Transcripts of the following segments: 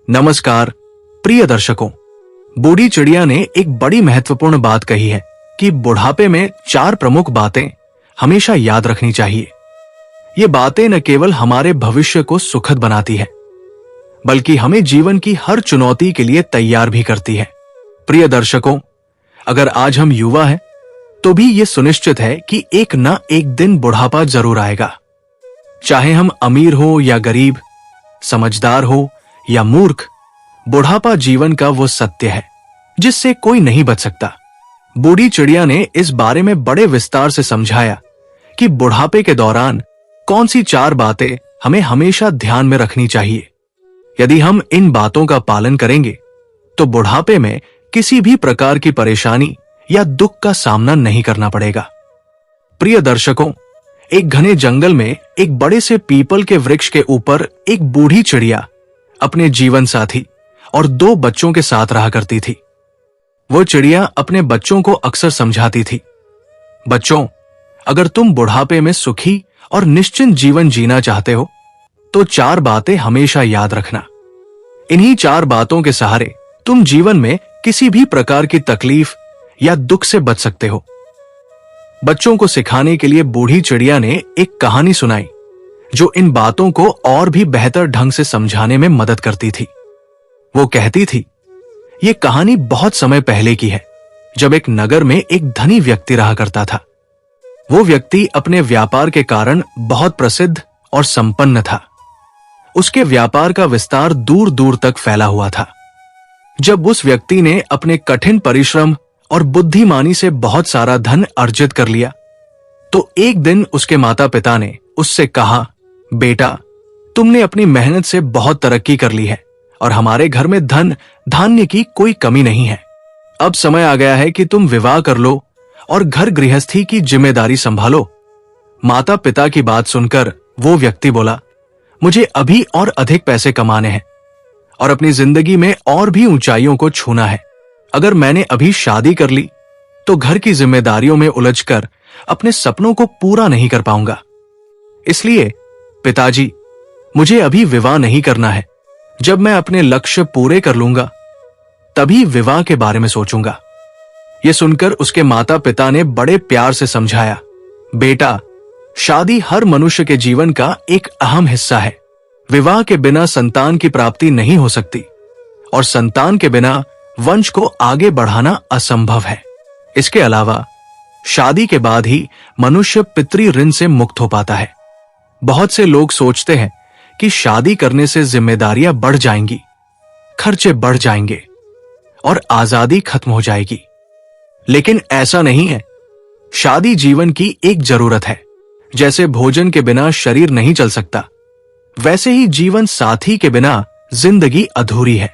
नमस्कार प्रिय दर्शकों, बूढ़ी चिड़िया ने एक बड़ी महत्वपूर्ण बात कही है कि बुढ़ापे में 4 प्रमुख बातें हमेशा याद रखनी चाहिए। ये बातें न केवल हमारे भविष्य को सुखद बनाती है, बल्कि हमें जीवन की हर चुनौती के लिए तैयार भी करती है। प्रिय दर्शकों, अगर आज हम युवा हैं, तो भी ये सुनिश्चित है कि एक न एक दिन बुढ़ापा जरूर आएगा। चाहे हम अमीर हो या गरीब, समझदार हो या मूर्ख, बुढ़ापा जीवन का वो सत्य है जिससे कोई नहीं बच सकता। बूढ़ी चिड़िया ने इस बारे में बड़े विस्तार से समझाया कि बुढ़ापे के दौरान कौन सी 4 बातें हमें हमेशा ध्यान में रखनी चाहिए। यदि हम इन बातों का पालन करेंगे तो बुढ़ापे में किसी भी प्रकार की परेशानी या दुख का सामना नहीं करना पड़ेगा। प्रिय दर्शकों, एक घने जंगल में एक बड़े से पीपल के वृक्ष के ऊपर एक बूढ़ी चिड़िया अपने जीवन साथी और 2 बच्चों के साथ रहा करती थी। वो चिड़िया अपने बच्चों को अक्सर समझाती थी, बच्चों, अगर तुम बुढ़ापे में सुखी और निश्चिंत जीवन जीना चाहते हो तो 4 बातें हमेशा याद रखना। इन्हीं 4 बातों के सहारे तुम जीवन में किसी भी प्रकार की तकलीफ या दुख से बच सकते हो। बच्चों को सिखाने के लिए बूढ़ी चिड़िया ने एक कहानी सुनाई जो इन बातों को और भी बेहतर ढंग से समझाने में मदद करती थी। वो कहती थी, ये कहानी बहुत समय पहले की है, जब एक नगर में एक धनी व्यक्ति रहा करता था। वो व्यक्ति अपने व्यापार के कारण बहुत प्रसिद्ध और संपन्न था। उसके व्यापार का विस्तार दूर दूर तक फैला हुआ था। जब उस व्यक्ति ने अपने कठिन परिश्रम और बुद्धिमानी से बहुत सारा धन अर्जित कर लिया, तो एक दिन उसके माता पिता ने उससे कहा, बेटा, तुमने अपनी मेहनत से बहुत तरक्की कर ली है और हमारे घर में धन धान्य की कोई कमी नहीं है। अब समय आ गया है कि तुम विवाह कर लो और घर गृहस्थी की जिम्मेदारी संभालो। माता पिता की बात सुनकर वो व्यक्ति बोला, मुझे अभी और अधिक पैसे कमाने हैं और अपनी जिंदगी में और भी ऊंचाइयों को छूना है। अगर मैंने अभी शादी कर ली तो घर की जिम्मेदारियों में उलझकर अपने सपनों को पूरा नहीं कर पाऊंगा। इसलिए पिताजी, मुझे अभी विवाह नहीं करना है। जब मैं अपने लक्ष्य पूरे कर लूंगा तभी विवाह के बारे में सोचूंगा। यह सुनकर उसके माता पिता ने बड़े प्यार से समझाया, बेटा, शादी हर मनुष्य के जीवन का एक अहम हिस्सा है। विवाह के बिना संतान की प्राप्ति नहीं हो सकती और संतान के बिना वंश को आगे बढ़ाना असंभव है। इसके अलावा शादी के बाद ही मनुष्य पितृ ऋण से मुक्त हो पाता है। बहुत से लोग सोचते हैं कि शादी करने से जिम्मेदारियां बढ़ जाएंगी, खर्चे बढ़ जाएंगे और आजादी खत्म हो जाएगी, लेकिन ऐसा नहीं है। शादी जीवन की एक जरूरत है। जैसे भोजन के बिना शरीर नहीं चल सकता, वैसे ही जीवन साथी के बिना जिंदगी अधूरी है।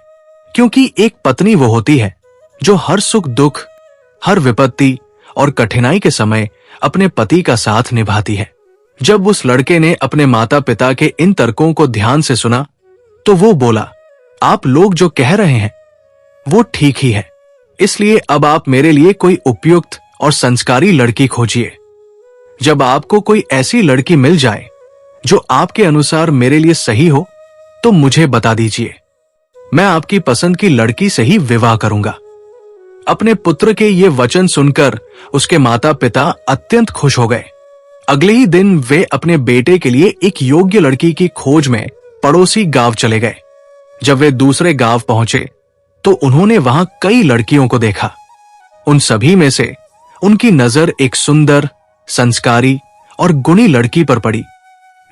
क्योंकि एक पत्नी वो होती है जो हर सुख दुख, हर विपत्ति और कठिनाई के समय अपने पति का साथ निभाती है। जब उस लड़के ने अपने माता पिता के इन तर्कों को ध्यान से सुना तो वो बोला, आप लोग जो कह रहे हैं वो ठीक ही है, इसलिए अब आप मेरे लिए कोई उपयुक्त और संस्कारी लड़की खोजिए। जब आपको कोई ऐसी लड़की मिल जाए जो आपके अनुसार मेरे लिए सही हो तो मुझे बता दीजिए। मैं आपकी पसंद की लड़की से ही विवाह करूंगा। अपने पुत्र के ये वचन सुनकर उसके माता पिता अत्यंत खुश हो गए। अगले ही दिन वे अपने बेटे के लिए एक योग्य लड़की की खोज में पड़ोसी गांव चले गए। जब वे दूसरे गांव पहुंचे तो उन्होंने वहां कई लड़कियों को देखा। उन सभी में से उनकी नजर एक सुंदर, संस्कारी और गुणी लड़की पर पड़ी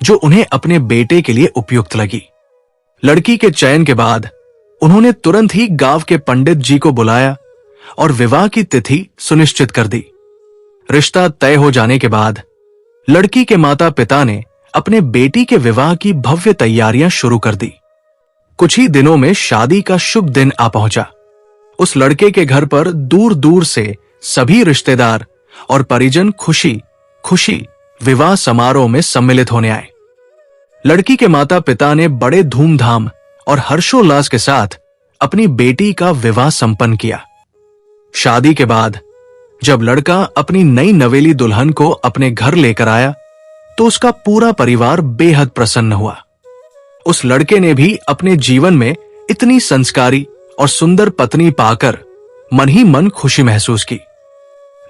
जो उन्हें अपने बेटे के लिए उपयुक्त लगी। लड़की के चयन के बाद उन्होंने तुरंत ही गांव के पंडित जी को बुलाया और विवाह की तिथि सुनिश्चित कर दी। रिश्ता तय हो जाने के बाद लड़की के माता पिता ने अपने बेटी के विवाह की भव्य तैयारियां शुरू कर दी। कुछ ही दिनों में शादी का शुभ दिन आ पहुंचा। उस लड़के के घर पर दूर दूर से सभी रिश्तेदार और परिजन खुशी खुशी विवाह समारोह में सम्मिलित होने आए। लड़की के माता पिता ने बड़े धूमधाम और हर्षोल्लास के साथ अपनी बेटी का विवाह संपन्न किया। शादी के बाद जब लड़का अपनी नई नवेली दुल्हन को अपने घर लेकर आया तो उसका पूरा परिवार बेहद प्रसन्न हुआ। उस लड़के ने भी अपने जीवन में इतनी संस्कारी और सुंदर पत्नी पाकर मन ही मन खुशी महसूस की।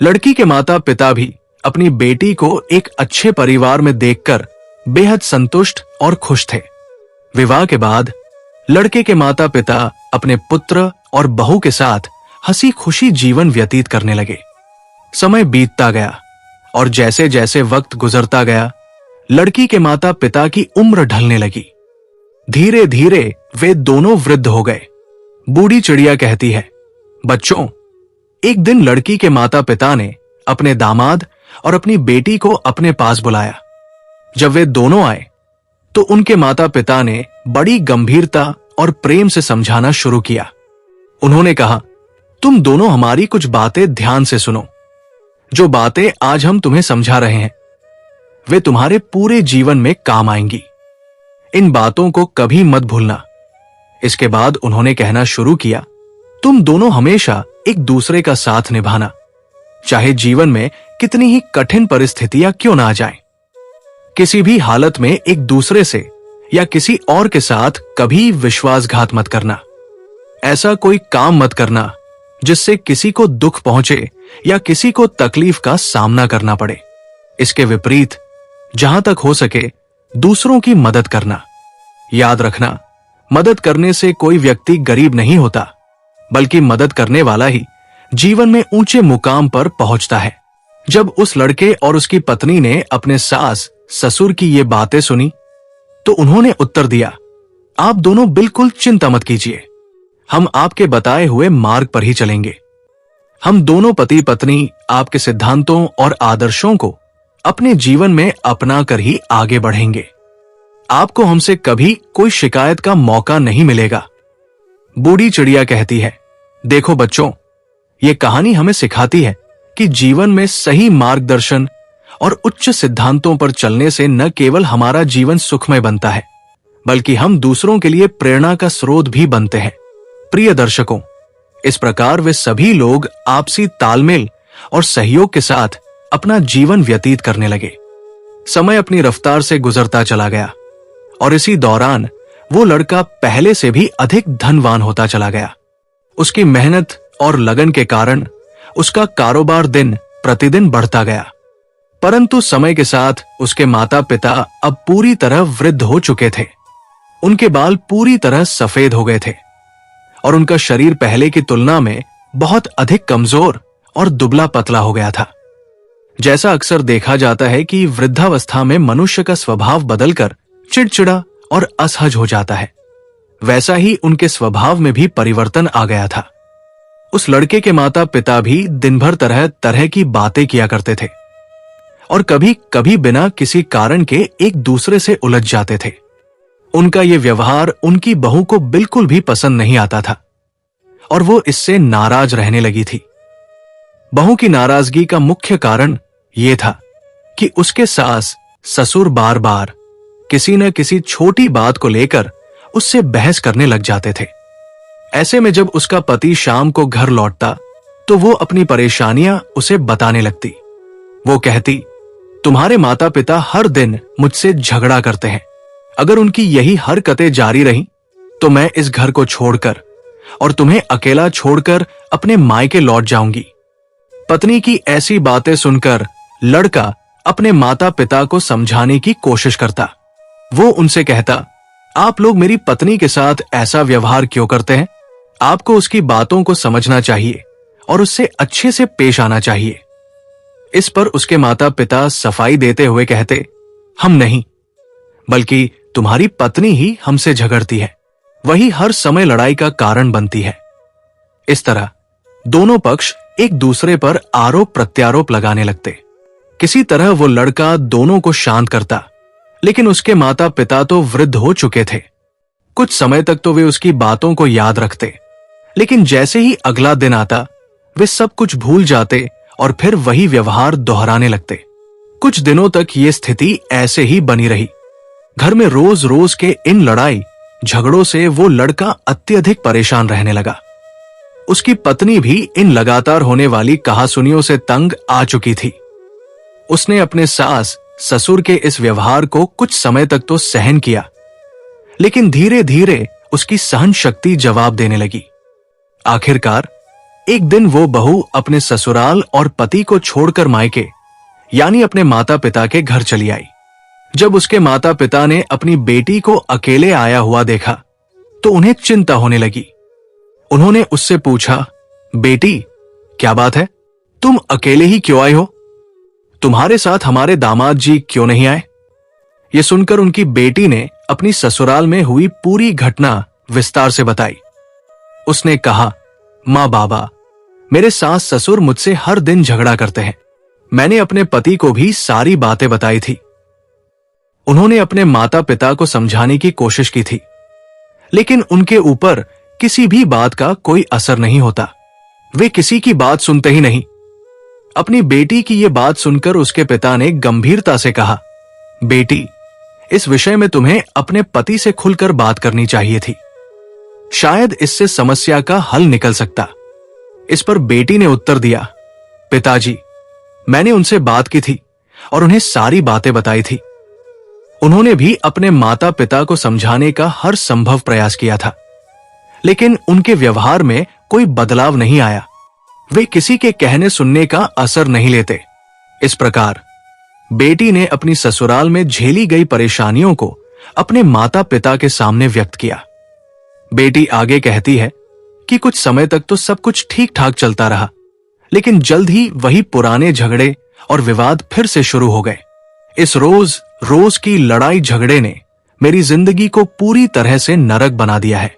लड़की के माता पिता भी अपनी बेटी को एक अच्छे परिवार में देखकर बेहद संतुष्ट और खुश थे। विवाह के बाद लड़के के माता पिता अपने पुत्र और बहू के साथ हंसी खुशी जीवन व्यतीत करने लगे। समय बीतता गया और जैसे जैसे वक्त गुजरता गया, लड़की के माता पिता की उम्र ढलने लगी। धीरे धीरे वे दोनों वृद्ध हो गए। बूढ़ी चिड़िया कहती है, बच्चों, एक दिन लड़की के माता पिता ने अपने दामाद और अपनी बेटी को अपने पास बुलाया। जब वे दोनों आए तो उनके माता पिता ने बड़ी गंभीरता और प्रेम से समझाना शुरू किया। उन्होंने कहा, तुम दोनों हमारी कुछ बातें ध्यान से सुनो। जो बातें आज हम तुम्हें समझा रहे हैं वे तुम्हारे पूरे जीवन में काम आएंगी। इन बातों को कभी मत भूलना। इसके बाद उन्होंने कहना शुरू किया, तुम दोनों हमेशा एक दूसरे का साथ निभाना, चाहे जीवन में कितनी ही कठिन परिस्थितियां क्यों ना आ जाएं। किसी भी हालत में एक दूसरे से या किसी और के साथ कभी विश्वासघात मत करना। ऐसा कोई काम मत करना जिससे किसी को दुख पहुंचे या किसी को तकलीफ का सामना करना पड़े। इसके विपरीत जहां तक हो सके दूसरों की मदद करना। याद रखना, मदद करने से कोई व्यक्ति गरीब नहीं होता, बल्कि मदद करने वाला ही जीवन में ऊंचे मुकाम पर पहुंचता है। जब उस लड़के और उसकी पत्नी ने अपने सास ससुर की ये बातें सुनी तो उन्होंने उत्तर दिया, आप दोनों बिल्कुल चिंता मत कीजिए, हम आपके बताए हुए मार्ग पर ही चलेंगे। हम दोनों पति पत्नी आपके सिद्धांतों और आदर्शों को अपने जीवन में अपना कर ही आगे बढ़ेंगे। आपको हमसे कभी कोई शिकायत का मौका नहीं मिलेगा। बूढ़ी चिड़िया कहती है, देखो बच्चों, ये कहानी हमें सिखाती है कि जीवन में सही मार्गदर्शन और उच्च सिद्धांतों पर चलने से न केवल हमारा जीवन सुखमय बनता है, बल्कि हम दूसरों के लिए प्रेरणा का स्रोत भी बनते हैं। प्रिय दर्शकों, इस प्रकार वे सभी लोग आपसी तालमेल और सहयोग के साथ अपना जीवन व्यतीत करने लगे। समय अपनी रफ्तार से गुजरता चला गया और इसी दौरान वो लड़का पहले से भी अधिक धनवान होता चला गया। उसकी मेहनत और लगन के कारण उसका कारोबार दिन प्रतिदिन बढ़ता गया। परंतु समय के साथ उसके माता पिता अब पूरी तरह वृद्ध हो चुके थे। उनके बाल पूरी तरह सफेद हो गए थे और उनका शरीर पहले की तुलना में बहुत अधिक कमजोर और दुबला पतला हो गया था। जैसा अक्सर देखा जाता है कि वृद्धावस्था में मनुष्य का स्वभाव बदलकर चिड़चिड़ा और असहज हो जाता है, वैसा ही उनके स्वभाव में भी परिवर्तन आ गया था। उस लड़के के माता पिता भी दिन भर तरह तरह की बातें किया करते थे और कभी कभी बिना किसी कारण के एक दूसरे से उलझ जाते थे। उनका ये व्यवहार उनकी बहू को बिल्कुल भी पसंद नहीं आता था और वो इससे नाराज रहने लगी थी। बहू की नाराजगी का मुख्य कारण यह था कि उसके सास ससुर बार बार किसी न किसी छोटी बात को लेकर उससे बहस करने लग जाते थे। ऐसे में जब उसका पति शाम को घर लौटता तो वो अपनी परेशानियां उसे बताने लगती। वो कहती, तुम्हारे माता पिता हर दिन मुझसे झगड़ा करते हैं। अगर उनकी यही हरकतें जारी रहीं तो मैं इस घर को छोड़कर और तुम्हें अकेला छोड़कर अपने मायके लौट जाऊंगी। पत्नी की ऐसी बातें सुनकर लड़का अपने माता पिता को समझाने की कोशिश करता। वो उनसे कहता, आप लोग मेरी पत्नी के साथ ऐसा व्यवहार क्यों करते हैं? आपको उसकी बातों को समझना चाहिए और उससे अच्छे से पेश आना चाहिए। इस पर उसके माता पिता सफाई देते हुए कहते, हम नहीं, बल्कि तुम्हारी पत्नी ही हमसे झगड़ती है, वही हर समय लड़ाई का कारण बनती है। इस तरह दोनों पक्ष एक दूसरे पर आरोप प्रत्यारोप लगाने लगते। किसी तरह वो लड़का दोनों को शांत करता, लेकिन उसके माता पिता तो वृद्ध हो चुके थे। कुछ समय तक तो वे उसकी बातों को याद रखते, लेकिन जैसे ही अगला दिन आता वे सब कुछ भूल जाते और फिर वही व्यवहार दोहराने लगते। कुछ दिनों तक ये स्थिति ऐसे ही बनी रही। घर में रोज रोज के इन लड़ाई झगड़ों से वो लड़का अत्यधिक परेशान रहने लगा। उसकी पत्नी भी इन लगातार होने वाली कहासुनियों से तंग आ चुकी थी। उसने अपने सास ससुर के इस व्यवहार को कुछ समय तक तो सहन किया, लेकिन धीरे धीरे उसकी सहन शक्ति जवाब देने लगी। आखिरकार एक दिन वो बहू अपने ससुराल और पति को छोड़कर मायके यानी अपने माता पिता के घर चली आई। जब उसके माता पिता ने अपनी बेटी को अकेले आया हुआ देखा तो उन्हें चिंता होने लगी। उन्होंने उससे पूछा, बेटी क्या बात है, तुम अकेले ही क्यों आई हो? तुम्हारे साथ हमारे दामाद जी क्यों नहीं आए? ये सुनकर उनकी बेटी ने अपनी ससुराल में हुई पूरी घटना विस्तार से बताई। उसने कहा, माँ बाबा, मेरे सास ससुर मुझसे हर दिन झगड़ा करते हैं। मैंने अपने पति को भी सारी बातें बताई थी। उन्होंने अपने माता पिता को समझाने की कोशिश की थी, लेकिन उनके ऊपर किसी भी बात का कोई असर नहीं होता। वे किसी की बात सुनते ही नहीं। अपनी बेटी की यह बात सुनकर उसके पिता ने गंभीरता से कहा, बेटी, इस विषय में तुम्हें अपने पति से खुलकर बात करनी चाहिए थी। शायद इससे समस्या का हल निकल सकता। इस पर बेटी ने उत्तर दिया, पिताजी, मैंने उनसे बात की थी और उन्हें सारी बातें बताई थी। उन्होंने भी अपने माता पिता को समझाने का हर संभव प्रयास किया था, लेकिन उनके व्यवहार में कोई बदलाव नहीं आया। वे किसी के कहने सुनने का असर नहीं लेते। इस प्रकार बेटी ने अपनी ससुराल में झेली गई परेशानियों को अपने माता पिता के सामने व्यक्त किया। बेटी आगे कहती है कि कुछ समय तक तो सब कुछ ठीक ठाक चलता रहा, लेकिन जल्द ही वही पुराने झगड़े और विवाद फिर से शुरू हो गए। इस रोज रोज की लड़ाई झगड़े ने मेरी जिंदगी को पूरी तरह से नरक बना दिया है।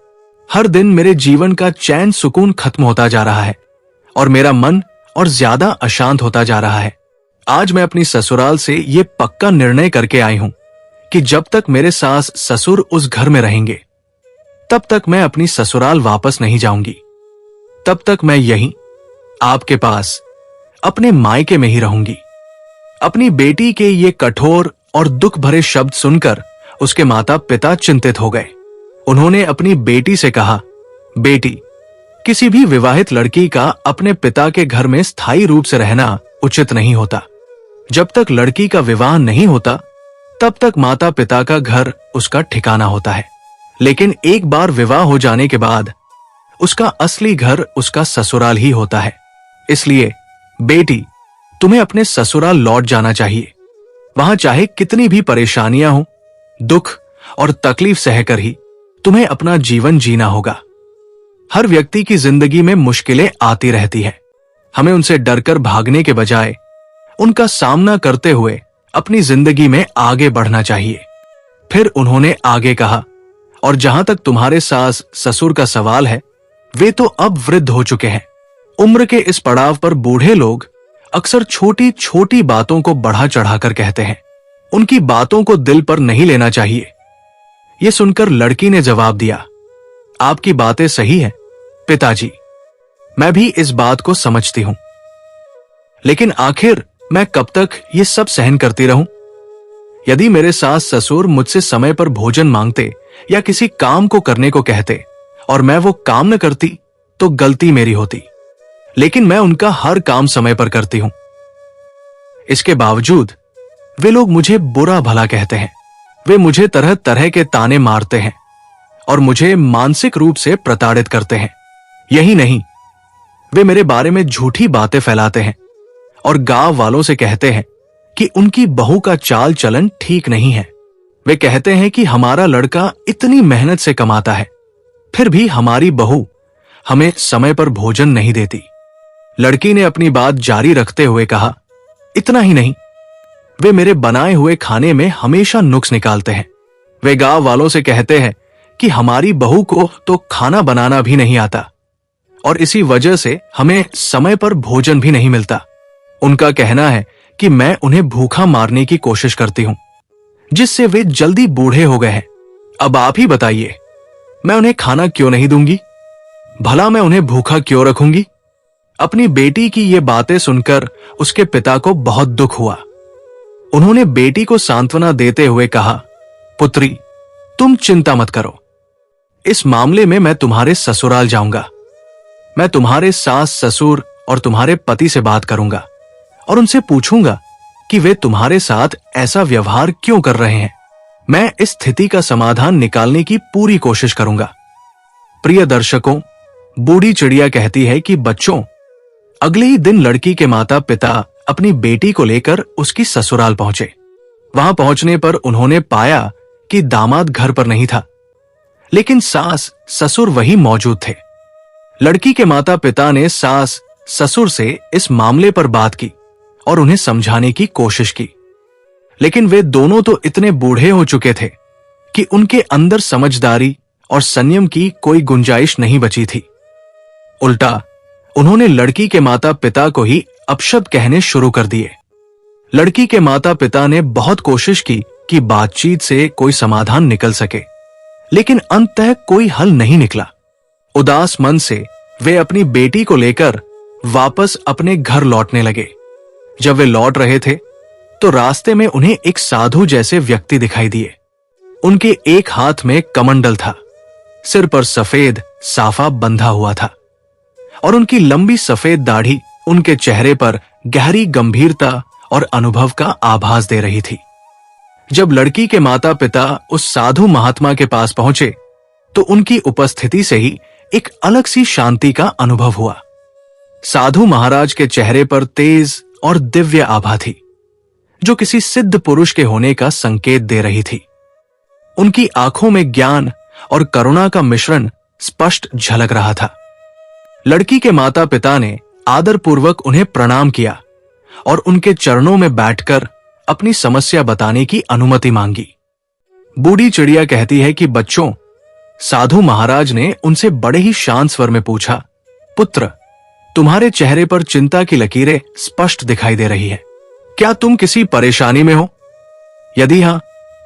हर दिन मेरे जीवन का चैन सुकून खत्म होता जा रहा है और मेरा मन और ज्यादा अशांत होता जा रहा है। आज मैं अपनी ससुराल से ये पक्का निर्णय करके आई हूं कि जब तक मेरे सास ससुर उस घर में रहेंगे, तब तक मैं अपनी ससुराल वापस नहीं जाऊंगी। तब तक मैं यहीं आपके पास अपने मायके में ही रहूंगी। अपनी बेटी के ये कठोर और दुख भरे शब्द सुनकर उसके माता पिता चिंतित हो गए। उन्होंने अपनी बेटी से कहा, बेटी, किसी भी विवाहित लड़की का अपने पिता के घर में स्थायी रूप से रहना उचित नहीं होता। जब तक लड़की का विवाह नहीं होता, तब तक माता पिता का घर उसका ठिकाना होता है, लेकिन एक बार विवाह हो जाने के बाद उसका असली घर उसका ससुराल ही होता है। इसलिए बेटी, तुम्हें अपने ससुराल लौट जाना चाहिए। वहां चाहे कितनी भी परेशानियां हो, दुख और तकलीफ सहकर ही तुम्हें अपना जीवन जीना होगा। हर व्यक्ति की जिंदगी में मुश्किलें आती रहती है। हमें उनसे डरकर भागने के बजाय उनका सामना करते हुए अपनी जिंदगी में आगे बढ़ना चाहिए। फिर उन्होंने आगे कहा, और जहां तक तुम्हारे सास ससुर का सवाल है, वे तो अब वृद्ध हो चुके हैं। उम्र के इस पड़ाव पर बूढ़े लोग अक्सर छोटी छोटी बातों को बढ़ा चढ़ाकर कहते हैं। उनकी बातों को दिल पर नहीं लेना चाहिए। यह सुनकर लड़की ने जवाब दिया, आपकी बातें सही हैं पिताजी, मैं भी इस बात को समझती हूं, लेकिन आखिर मैं कब तक ये सब सहन करती रहूं? यदि मेरे सास ससुर मुझसे समय पर भोजन मांगते या किसी काम को करने को कहते और मैं वो काम न करती, तो गलती मेरी होती, लेकिन मैं उनका हर काम समय पर करती हूं। इसके बावजूद वे लोग मुझे बुरा भला कहते हैं। वे मुझे तरह तरह के ताने मारते हैं और मुझे मानसिक रूप से प्रताड़ित करते हैं। यही नहीं, वे मेरे बारे में झूठी बातें फैलाते हैं और गांव वालों से कहते हैं कि उनकी बहू का चाल चलन ठीक नहीं है। वे कहते हैं कि हमारा लड़का इतनी मेहनत से कमाता है, फिर भी हमारी बहू हमें समय पर भोजन नहीं देती। लड़की ने अपनी बात जारी रखते हुए कहा, इतना ही नहीं, वे मेरे बनाए हुए खाने में हमेशा नुक्स निकालते हैं। वे गांव वालों से कहते हैं कि हमारी बहू को तो खाना बनाना भी नहीं आता और इसी वजह से हमें समय पर भोजन भी नहीं मिलता। उनका कहना है कि मैं उन्हें भूखा मारने की कोशिश करती हूं, जिससे वे जल्दी बूढ़े हो गए हैं। अब आप ही बताइए, मैं उन्हें खाना क्यों नहीं दूंगी? भला मैं उन्हें भूखा क्यों रखूंगी? अपनी बेटी की ये बातें सुनकर उसके पिता को बहुत दुख हुआ। उन्होंने बेटी को सांत्वना देते हुए कहा, पुत्री, तुम चिंता मत करो। इस मामले में मैं तुम्हारे ससुराल जाऊंगा। मैं तुम्हारे सास ससुर और तुम्हारे पति से बात करूंगा और उनसे पूछूंगा कि वे तुम्हारे साथ ऐसा व्यवहार क्यों कर रहे हैं। मैं इस स्थिति का समाधान निकालने की पूरी कोशिश करूंगा। प्रिय दर्शकों, बूढ़ी चिड़िया कहती है कि बच्चों, अगले ही दिन लड़की के माता पिता अपनी बेटी को लेकर उसकी ससुराल पहुंचे। वहां पहुंचने पर उन्होंने पाया कि दामाद घर पर नहीं था, लेकिन सास ससुर वहीं मौजूद थे। लड़की के माता पिता ने सास ससुर से इस मामले पर बात की और उन्हें समझाने की कोशिश की, लेकिन वे दोनों तो इतने बूढ़े हो चुके थे कि उनके अंदर समझदारी और संयम की कोई गुंजाइश नहीं बची थी। उल्टा उन्होंने लड़की के माता पिता को ही अपशब्द कहने शुरू कर दिए। लड़की के माता पिता ने बहुत कोशिश की कि बातचीत से कोई समाधान निकल सके, लेकिन अंततः कोई हल नहीं निकला। उदास मन से वे अपनी बेटी को लेकर वापस अपने घर लौटने लगे। जब वे लौट रहे थे तो रास्ते में उन्हें एक साधु जैसे व्यक्ति दिखाई दिए। उनके एक हाथ में कमंडल था, सिर पर सफेद साफा बंधा हुआ था और उनकी लंबी सफेद दाढ़ी उनके चेहरे पर गहरी गंभीरता और अनुभव का आभास दे रही थी। जब लड़की के माता पिता उस साधु महात्मा के पास पहुंचे तो उनकी उपस्थिति से ही एक अलग सी शांति का अनुभव हुआ। साधु महाराज के चेहरे पर तेज और दिव्य आभा थी, जो किसी सिद्ध पुरुष के होने का संकेत दे रही थी। उनकी आंखों में ज्ञान और करुणा का मिश्रण स्पष्ट झलक रहा था। लड़की के माता पिता ने आदरपूर्वक उन्हें प्रणाम किया और उनके चरणों में बैठकर अपनी समस्या बताने की अनुमति मांगी। बूढ़ी चिड़िया कहती है कि बच्चों, साधु महाराज ने उनसे बड़े ही शांत स्वर में पूछा, पुत्र, तुम्हारे चेहरे पर चिंता की लकीरें स्पष्ट दिखाई दे रही है। क्या तुम किसी परेशानी में हो? यदि हां,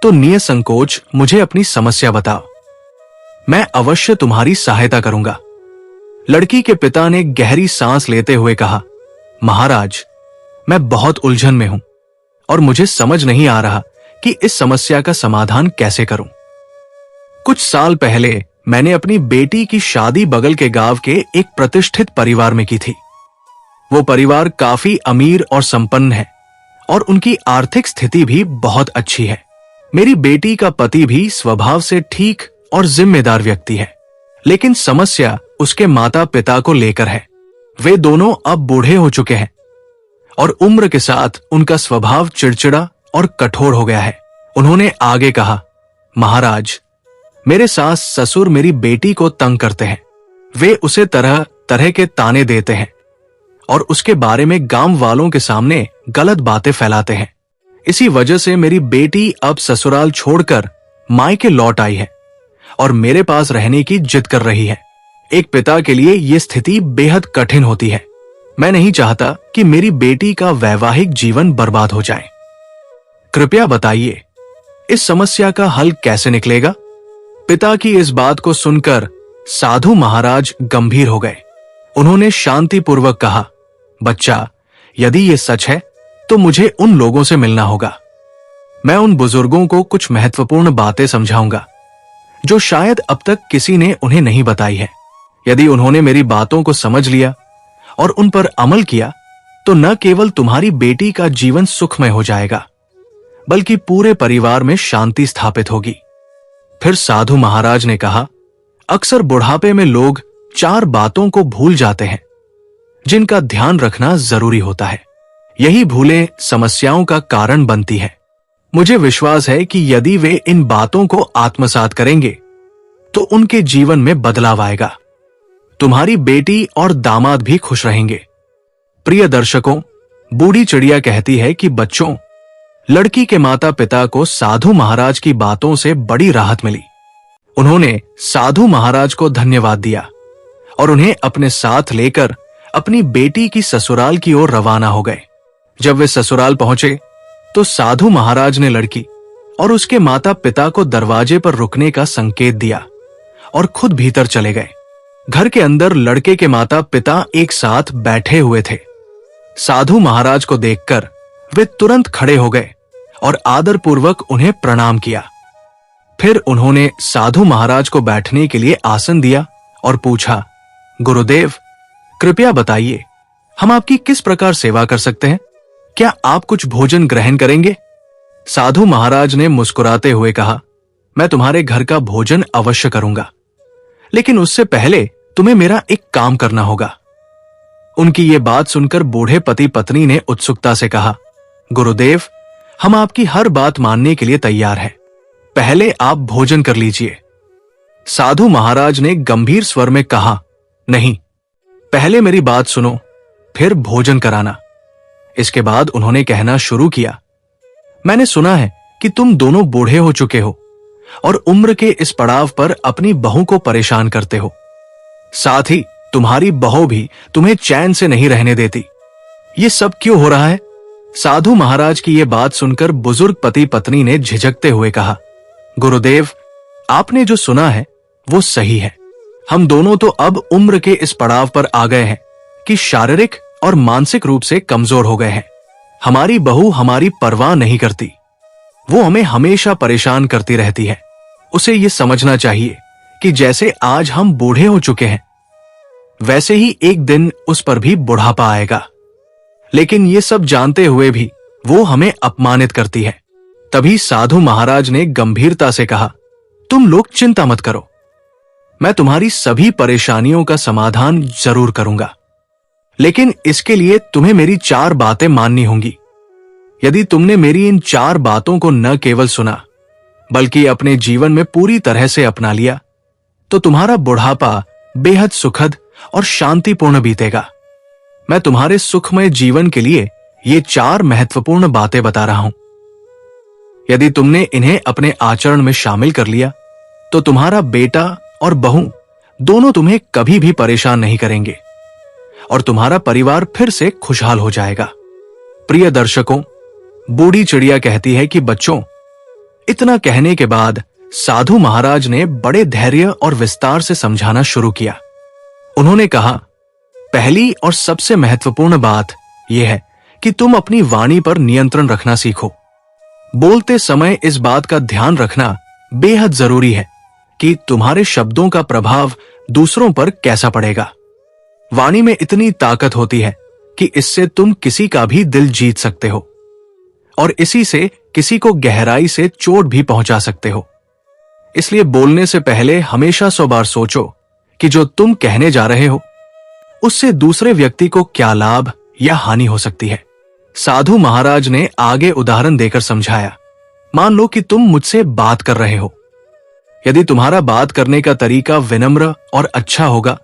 तो निसंकोच मुझे अपनी समस्या बताओ। मैं अवश्य तुम्हारी सहायता करूंगा। लड़की के पिता ने गहरी सांस लेते हुए कहा, महाराज, मैं बहुत उलझन में हूं और मुझे समझ नहीं आ रहा कि इस समस्या का समाधान कैसे करूं। कुछ साल पहले मैंने अपनी बेटी की शादी बगल के गांव के एक प्रतिष्ठित परिवार में की थी। वो परिवार काफी अमीर और संपन्न है और उनकी आर्थिक स्थिति भी बहुत अच्छी है। मेरी बेटी का पति भी स्वभाव से ठीक और जिम्मेदार व्यक्ति है, लेकिन समस्या उसके माता पिता को लेकर है। वे दोनों अब बूढ़े हो चुके हैं और उम्र के साथ उनका स्वभाव चिड़चिड़ा और कठोर हो गया है। उन्होंने आगे कहा, महाराज, मेरे सास ससुर मेरी बेटी को तंग करते हैं। वे उसे तरह तरह के ताने देते हैं और उसके बारे में गांव वालों के सामने गलत बातें फैलाते हैं। इसी वजह से मेरी बेटी अब ससुराल छोड़कर मायके लौट आई है और मेरे पास रहने की जिद कर रही है। एक पिता के लिए यह स्थिति बेहद कठिन होती है। मैं नहीं चाहता कि मेरी बेटी का वैवाहिक जीवन बर्बाद हो जाए। कृपया बताइए, इस समस्या का हल कैसे निकलेगा? पिता की इस बात को सुनकर साधु महाराज गंभीर हो गए। उन्होंने शांतिपूर्वक कहा, बच्चा, यदि ये सच है तो मुझे उन लोगों से मिलना होगा। मैं उन बुजुर्गों को कुछ महत्वपूर्ण बातें समझाऊंगा जो शायद अब तक किसी ने उन्हें नहीं बताई है। यदि उन्होंने मेरी बातों को समझ लिया और उन पर अमल किया तो न केवल तुम्हारी बेटी का जीवन सुखमय हो जाएगा, बल्कि पूरे परिवार में शांति स्थापित होगी। फिर साधु महाराज ने कहा, अक्सर बुढ़ापे में लोग 4 बातों को भूल जाते हैं जिनका ध्यान रखना जरूरी होता है। यही भूलें समस्याओं का कारण बनती है। मुझे विश्वास है कि यदि वे इन बातों को आत्मसात करेंगे तो उनके जीवन में बदलाव आएगा। तुम्हारी बेटी और दामाद भी खुश रहेंगे। प्रिय दर्शकों, बूढ़ी चिड़िया कहती है कि बच्चों, लड़की के माता पिता को साधु महाराज की बातों से बड़ी राहत मिली। उन्होंने साधु महाराज को धन्यवाद दिया और उन्हें अपने साथ लेकर अपनी बेटी की ससुराल की ओर रवाना हो गए। जब वे ससुराल पहुंचे तो साधु महाराज ने लड़की और उसके माता पिता को दरवाजे पर रुकने का संकेत दिया और खुद भीतर चले गए। घर के अंदर लड़के के माता पिता एक साथ बैठे हुए थे। साधु महाराज को देखकर वे तुरंत खड़े हो गए और आदरपूर्वक उन्हें प्रणाम किया। फिर उन्होंने साधु महाराज को बैठने के लिए आसन दिया और पूछा, गुरुदेव, कृपया बताइए, हम आपकी किस प्रकार सेवा कर सकते हैं? क्या आप कुछ भोजन ग्रहण करेंगे? साधु महाराज ने मुस्कुराते हुए कहा, मैं तुम्हारे घर का भोजन अवश्य करूंगा, लेकिन उससे पहले तुम्हें मेरा एक काम करना होगा। उनकी ये बात सुनकर बूढ़े पति पत्नी ने उत्सुकता से कहा, गुरुदेव, हम आपकी हर बात मानने के लिए तैयार हैं। पहले आप भोजन कर लीजिए। साधु महाराज ने गंभीर स्वर में कहा, नहीं, पहले मेरी बात सुनो, फिर भोजन कराना। इसके बाद उन्होंने कहना शुरू किया, मैंने सुना है कि तुम दोनों बूढ़े हो चुके हो और उम्र के इस पड़ाव पर अपनी बहू को परेशान करते हो। साथ ही तुम्हारी बहू भी तुम्हें चैन से नहीं रहने देती। ये सब क्यों हो रहा है? साधु महाराज की ये बात सुनकर बुजुर्ग पति पत्नी ने झिझकते हुए कहा, गुरुदेव, आपने जो सुना है वो सही है। हम दोनों तो अब उम्र के इस पड़ाव पर आ गए हैं कि शारीरिक और मानसिक रूप से कमजोर हो गए हैं। हमारी बहू हमारी परवाह नहीं करती, वो हमें हमेशा परेशान करती रहती है। उसे ये समझना चाहिए कि जैसे आज हम बूढ़े हो चुके हैं, वैसे ही एक दिन उस पर भी बुढ़ापा आएगा। लेकिन ये सब जानते हुए भी वो हमें अपमानित करती है। तभी साधु महाराज ने गंभीरता से कहा, तुम लोग चिंता मत करो, मैं तुम्हारी सभी परेशानियों का समाधान जरूर करूंगा। लेकिन इसके लिए तुम्हें मेरी 4 बातें माननी होंगी। यदि तुमने मेरी इन 4 बातों को न केवल सुना बल्कि अपने जीवन में पूरी तरह से अपना लिया, तो तुम्हारा बुढ़ापा बेहद सुखद और शांतिपूर्ण बीतेगा। मैं तुम्हारे सुखमय जीवन के लिए ये 4 महत्वपूर्ण बातें बता रहा हूं। यदि तुमने इन्हें अपने आचरण में शामिल कर लिया तो तुम्हारा बेटा और बहू दोनों तुम्हें कभी भी परेशान नहीं करेंगे और तुम्हारा परिवार फिर से खुशहाल हो जाएगा। प्रिय दर्शकों, बूढ़ी चिड़िया कहती है कि बच्चों, इतना कहने के बाद साधु महाराज ने बड़े धैर्य और विस्तार से समझाना शुरू किया। उन्होंने कहा, पहली और सबसे महत्वपूर्ण बात यह है कि तुम अपनी वाणी पर नियंत्रण रखना सीखो। बोलते समय इस बात का ध्यान रखना बेहद जरूरी है कि तुम्हारे शब्दों का प्रभाव दूसरों पर कैसा पड़ेगा। वाणी में इतनी ताकत होती है कि इससे तुम किसी का भी दिल जीत सकते हो और इसी से किसी को गहराई से चोट भी पहुंचा सकते हो। इसलिए बोलने से पहले हमेशा 100 बार सोचो कि जो तुम कहने जा रहे हो उससे दूसरे व्यक्ति को क्या लाभ या हानि हो सकती है। साधु महाराज ने आगे उदाहरण देकर समझाया, मान लो कि तुम मुझसे बात कर रहे हो। यदि तुम्हारा बात करने का तरीका विनम्र और अच्छा होगा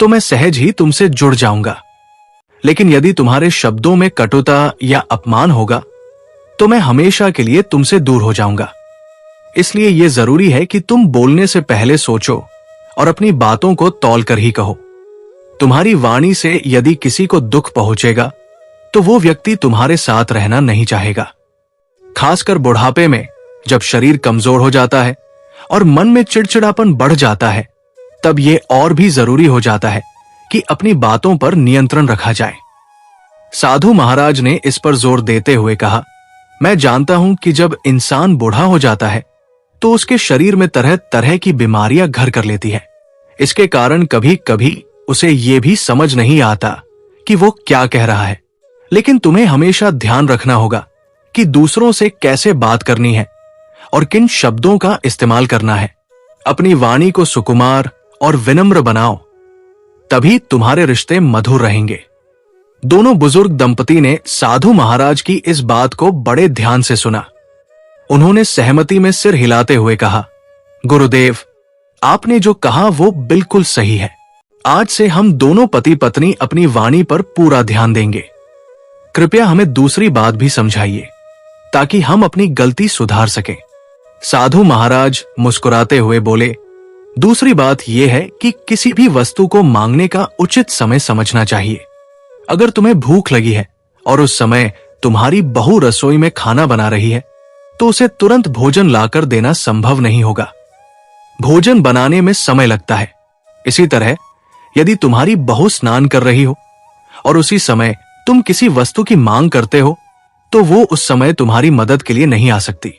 तो मैं सहज ही तुमसे जुड़ जाऊंगा। लेकिन यदि तुम्हारे शब्दों में कटुता या अपमान होगा तो मैं हमेशा के लिए तुमसे दूर हो जाऊंगा। इसलिए यह जरूरी है कि तुम बोलने से पहले सोचो और अपनी बातों को तौल कर ही कहो। तुम्हारी वाणी से यदि किसी को दुख पहुंचेगा तो वो व्यक्ति तुम्हारे साथ रहना नहीं चाहेगा। खासकर बुढ़ापे में जब शरीर कमजोर हो जाता है और मन में चिड़चिड़ापन बढ़ जाता है, तब यह और भी जरूरी हो जाता है कि अपनी बातों पर नियंत्रण रखा जाए। साधु महाराज ने इस पर जोर देते हुए कहा, मैं जानता हूं कि जब इंसान बूढ़ा हो जाता है तो उसके शरीर में तरह तरह की बीमारियां घर कर लेती है। इसके कारण कभी कभी उसे यह भी समझ नहीं आता कि वो क्या कह रहा है। लेकिन तुम्हें हमेशा ध्यान रखना होगा कि दूसरों से कैसे बात करनी है और किन शब्दों का इस्तेमाल करना है। अपनी वाणी को सुकुमार और विनम्र बनाओ, तभी तुम्हारे रिश्ते मधुर रहेंगे। दोनों बुजुर्ग दंपति ने साधु महाराज की इस बात को बड़े ध्यान से सुना। उन्होंने सहमति में सिर हिलाते हुए कहा, गुरुदेव, आपने जो कहा वो बिल्कुल सही है। आज से हम दोनों पति पत्नी अपनी वाणी पर पूरा ध्यान देंगे। कृपया हमें दूसरी बात भी समझाइए ताकि हम अपनी गलती सुधार सकें। साधु महाराज मुस्कुराते हुए बोले, दूसरी बात यह है कि किसी भी वस्तु को मांगने का उचित समय समझना चाहिए। अगर तुम्हें भूख लगी है और उस समय तुम्हारी बहू रसोई में खाना बना रही है तो उसे तुरंत भोजन लाकर देना संभव नहीं होगा। भोजन बनाने में समय लगता है। इसी तरह यदि तुम्हारी बहू स्नान कर रही हो और उसी समय तुम किसी वस्तु की मांग करते हो तो वो उस समय तुम्हारी मदद के लिए नहीं आ सकती।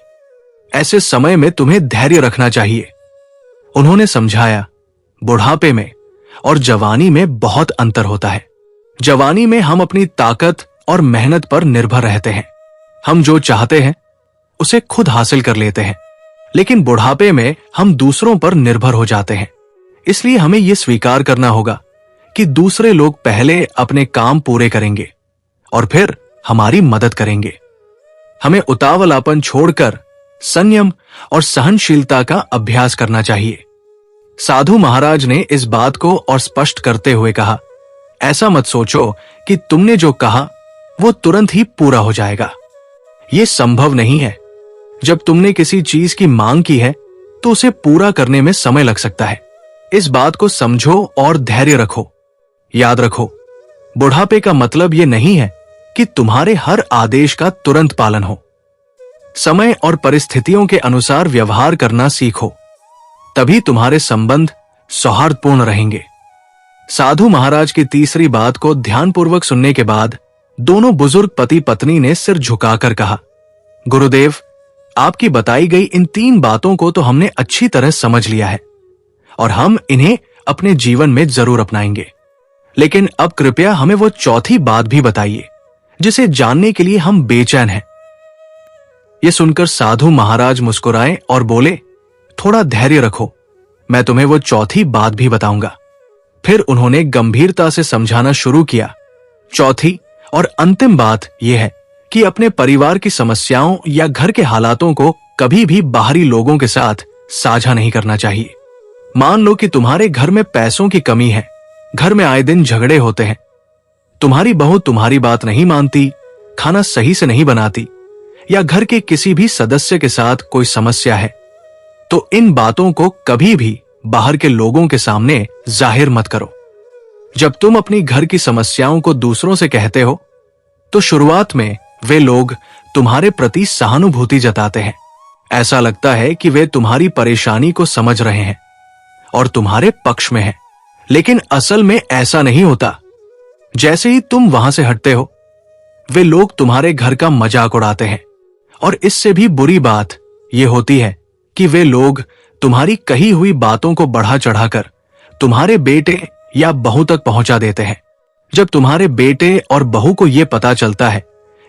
ऐसे समय में तुम्हें धैर्य रखना चाहिए। उन्होंने समझाया, बुढ़ापे में और जवानी में बहुत अंतर होता है। जवानी में हम अपनी ताकत और मेहनत पर निर्भर रहते हैं। हम जो चाहते हैं उसे खुद हासिल कर लेते हैं। लेकिन बुढ़ापे में हम दूसरों पर निर्भर हो जाते हैं। इसलिए हमें यह स्वीकार करना होगा कि दूसरे लोग पहले अपने काम पूरे करेंगे और फिर हमारी मदद करेंगे। हमें उतावलापन छोड़कर संयम और सहनशीलता का अभ्यास करना चाहिए। साधु महाराज ने इस बात को और स्पष्ट करते हुए कहा, ऐसा मत सोचो कि तुमने जो कहा वो तुरंत ही पूरा हो जाएगा। ये संभव नहीं है। जब तुमने किसी चीज की मांग की है तो उसे पूरा करने में समय लग सकता है। इस बात को समझो और धैर्य रखो। याद रखो, बुढ़ापे का मतलब यह नहीं है कि तुम्हारे हर आदेश का तुरंत पालन हो। समय और परिस्थितियों के अनुसार व्यवहार करना सीखो, तभी तुम्हारे संबंध सौहार्दपूर्ण रहेंगे। साधु महाराज की तीसरी बात को ध्यानपूर्वक सुनने के बाद दोनों बुजुर्ग पति पत्नी ने सिर झुकाकर कहा, गुरुदेव, आपकी बताई गई इन 3 बातों को तो हमने अच्छी तरह समझ लिया है और हम इन्हें अपने जीवन में जरूर अपनाएंगे। लेकिन अब कृपया हमें वो चौथी बात भी बताइए जिसे जानने के लिए हम बेचैन हैं। ये सुनकर साधु महाराज मुस्कुराए और बोले, थोड़ा धैर्य रखो, मैं तुम्हें वो चौथी बात भी बताऊंगा। फिर उन्होंने गंभीरता से समझाना शुरू किया। चौथी और अंतिम बात यह है कि अपने परिवार की समस्याओं या घर के हालातों को कभी भी बाहरी लोगों के साथ साझा नहीं करना चाहिए। मान लो कि तुम्हारे घर में पैसों की कमी है, घर में आए दिन झगड़े होते हैं, तुम्हारी बहू तुम्हारी बात नहीं मानती, खाना सही से नहीं बनाती, या घर के किसी भी सदस्य के साथ कोई समस्या है, तो इन बातों को कभी भी बाहर के लोगों के सामने जाहिर मत करो। जब तुम अपनी घर की समस्याओं को दूसरों से कहते हो तो शुरुआत में वे लोग तुम्हारे प्रति सहानुभूति जताते हैं। ऐसा लगता है कि वे तुम्हारी परेशानी को समझ रहे हैं और तुम्हारे पक्ष में हैं, लेकिन असल में ऐसा नहीं होता। जैसे ही तुम वहां से हटते हो, वे लोग तुम्हारे घर का मजाक उड़ाते हैं और इससे भी बुरी बात यह होती है कि वे लोग तुम्हारी कही हुई बातों को बढ़ा चढ़ाकर तुम्हारे बेटे या बहू तक पहुंचा देते हैं। जब तुम्हारे बेटे और बहू को यह पता चलता है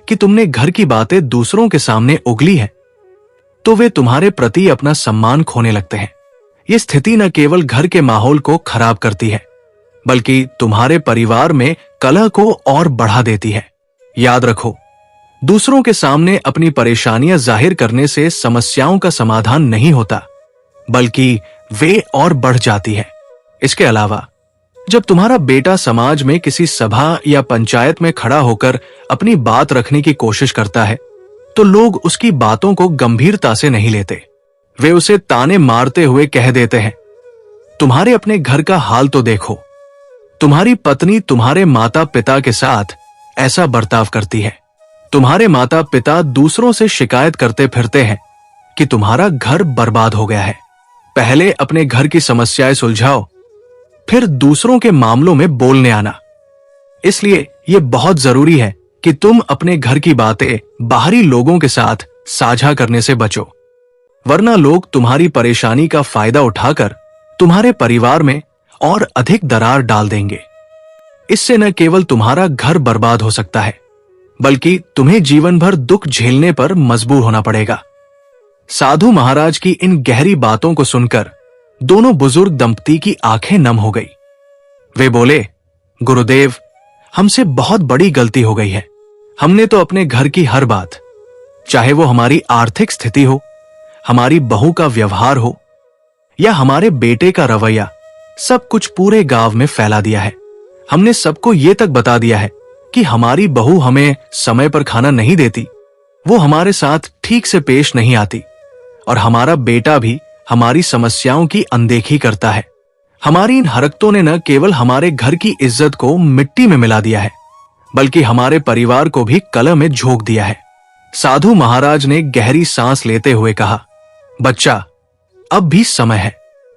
कि तुमने घर की बातें दूसरों के सामने उगली है, तो वे तुम्हारे प्रति अपना सम्मान खोने लगते हैं। यह स्थिति न केवल घर के माहौल को खराब करती है, बल्कि तुम्हारे परिवार में कलह को और बढ़ा देती है। याद रखो, दूसरों के सामने अपनी परेशानियां जाहिर करने से समस्याओं का समाधान नहीं होता, बल्कि वे और बढ़ जाती है। इसके अलावा जब तुम्हारा बेटा समाज में किसी सभा या पंचायत में खड़ा होकर अपनी बात रखने की कोशिश करता है, तो लोग उसकी बातों को गंभीरता से नहीं लेते। वे उसे ताने मारते हुए कह देते हैं, तुम्हारे अपने घर का हाल तो देखो, तुम्हारी पत्नी तुम्हारे माता पिता के साथ ऐसा बर्ताव करती है। तुम्हारे माता पिता दूसरों से शिकायत करते फिरते हैं कि तुम्हारा घर बर्बाद हो गया है। पहले अपने घर की समस्याएं सुलझाओ, फिर दूसरों के मामलों में बोलने आना। इसलिए यह बहुत जरूरी है कि तुम अपने घर की बातें बाहरी लोगों के साथ साझा करने से बचो, वरना लोग तुम्हारी परेशानी का फायदा उठाकर तुम्हारे परिवार में और अधिक दरार डाल देंगे। इससे न केवल तुम्हारा घर बर्बाद हो सकता है, बल्कि तुम्हें जीवन भर दुख झेलने पर मजबूर होना पड़ेगा। साधु महाराज की इन गहरी बातों को सुनकर दोनों बुजुर्ग दंपति की आंखें नम हो गई। वे बोले, गुरुदेव, हमसे बहुत बड़ी गलती हो गई है। हमने तो अपने घर की हर बात, चाहे वो हमारी आर्थिक स्थिति हो, हमारी बहू का व्यवहार हो या हमारे बेटे का रवैया, सब कुछ पूरे गांव में फैला दिया है। हमने सबको ये तक बता दिया है कि हमारी बहू हमें समय पर खाना नहीं देती, वो हमारे साथ ठीक से पेश नहीं आती और हमारा बेटा भी हमारी समस्याओं की अनदेखी करता है। हमारी इन हरकतों ने न केवल हमारे घर की इज्जत को मिट्टी में मिला दिया है, बल्कि हमारे परिवार को भी कलह में झोंक दिया है। साधु महाराज ने गहरी सांस लेते हुए कहा, बच्चा, अब भी समय है।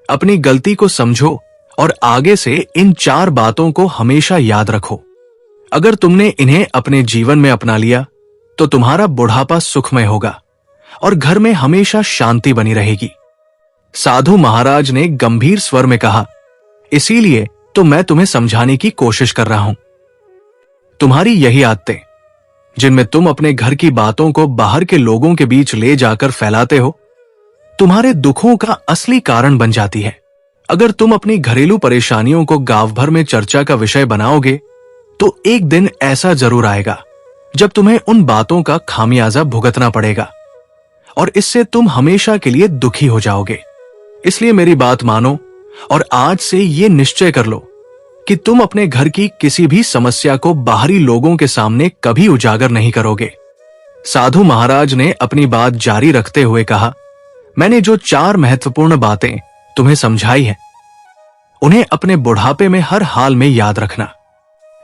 अपनी गलती को समझो और आगे से इन 4 बातों को हमेशा याद रखो। अगर तुमने इन्हें अपने जीवन में अपना लिया तो तुम्हारा बुढ़ापा सुखमय होगा और घर में हमेशा शांति बनी रहेगी। साधु महाराज ने गंभीर स्वर में कहा, इसीलिए तो मैं तुम्हें समझाने की कोशिश कर रहा हूं। तुम्हारी यही आदतें, जिनमें तुम अपने घर की बातों को बाहर के लोगों के बीच ले जाकर फैलाते हो, तुम्हारे दुखों का असली कारण बन जाती है। अगर तुम अपनी घरेलू परेशानियों को गांव भर में चर्चा का विषय बनाओगे तो एक दिन ऐसा जरूर आएगा जब तुम्हें उन बातों का खामियाजा भुगतना पड़ेगा और इससे तुम हमेशा के लिए दुखी हो जाओगे। इसलिए मेरी बात मानो और आज से ये निश्चय कर लो कि तुम अपने घर की किसी भी समस्या को बाहरी लोगों के सामने कभी उजागर नहीं करोगे। साधु महाराज ने अपनी बात जारी रखते हुए कहा, मैंने जो 4 महत्वपूर्ण बातें तुम्हें समझाई हैं, उन्हें अपने बुढ़ापे में हर हाल में याद रखना,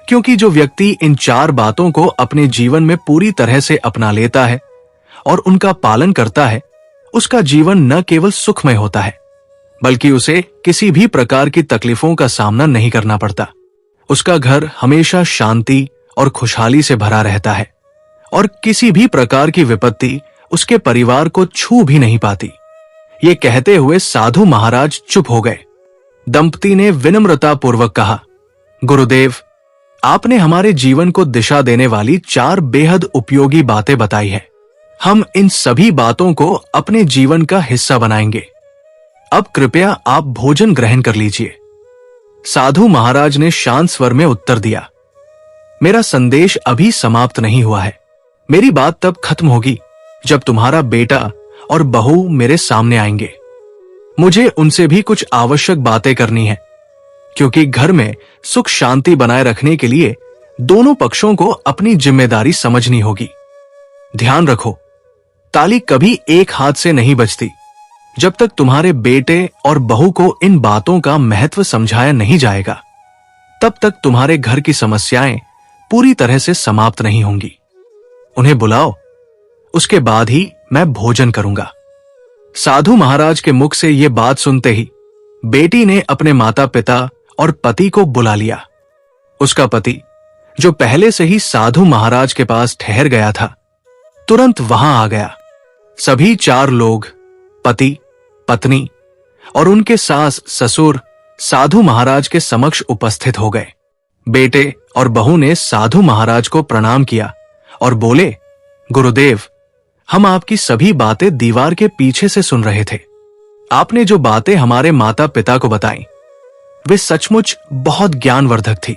क्योंकि जो व्यक्ति इन 4 बातों को अपने जीवन में पूरी तरह से अपना लेता है और उनका पालन करता है, उसका जीवन न केवल सुखमय होता है बल्कि उसे किसी भी प्रकार की तकलीफों का सामना नहीं करना पड़ता। उसका घर हमेशा शांति और खुशहाली से भरा रहता है और किसी भी प्रकार की विपत्ति उसके परिवार को छू भी नहीं पाती। ये कहते हुए साधु महाराज चुप हो गए। दंपति ने विनम्रता पूर्वक कहा, गुरुदेव, आपने हमारे जीवन को दिशा देने वाली 4 बेहद उपयोगी बातें बताई है। हम इन सभी बातों को अपने जीवन का हिस्सा बनाएंगे। अब कृपया आप भोजन ग्रहण कर लीजिए। साधु महाराज ने शांत स्वर में उत्तर दिया, मेरा संदेश अभी समाप्त नहीं हुआ है। मेरी बात तब खत्म होगी जब तुम्हारा बेटा और बहू मेरे सामने आएंगे। मुझे उनसे भी कुछ आवश्यक बातें करनी है, क्योंकि घर में सुख शांति बनाए रखने के लिए दोनों पक्षों को अपनी जिम्मेदारी समझनी होगी। ध्यान रखो, ताली कभी एक हाथ से नहीं बजती। जब तक तुम्हारे बेटे और बहू को इन बातों का महत्व समझाया नहीं जाएगा, तब तक तुम्हारे घर की समस्याएं पूरी तरह से समाप्त नहीं होंगी। उन्हें बुलाओ, उसके बाद ही मैं भोजन करूंगा। साधु महाराज के मुख से ये बात सुनते ही बेटी ने अपने माता पिता और पति को बुला लिया। उसका पति, जो पहले से ही साधु महाराज के पास ठहर गया था, तुरंत वहां आ गया। सभी 4 लोग, पति, पत्नी और उनके सास ससुर, साधु महाराज के समक्ष उपस्थित हो गए। बेटे और बहू ने साधु महाराज को प्रणाम किया और बोले, गुरुदेव, हम आपकी सभी बातें दीवार के पीछे से सुन रहे थे। आपने जो बातें हमारे माता पिता को बताई, वे सचमुच बहुत ज्ञानवर्धक थी।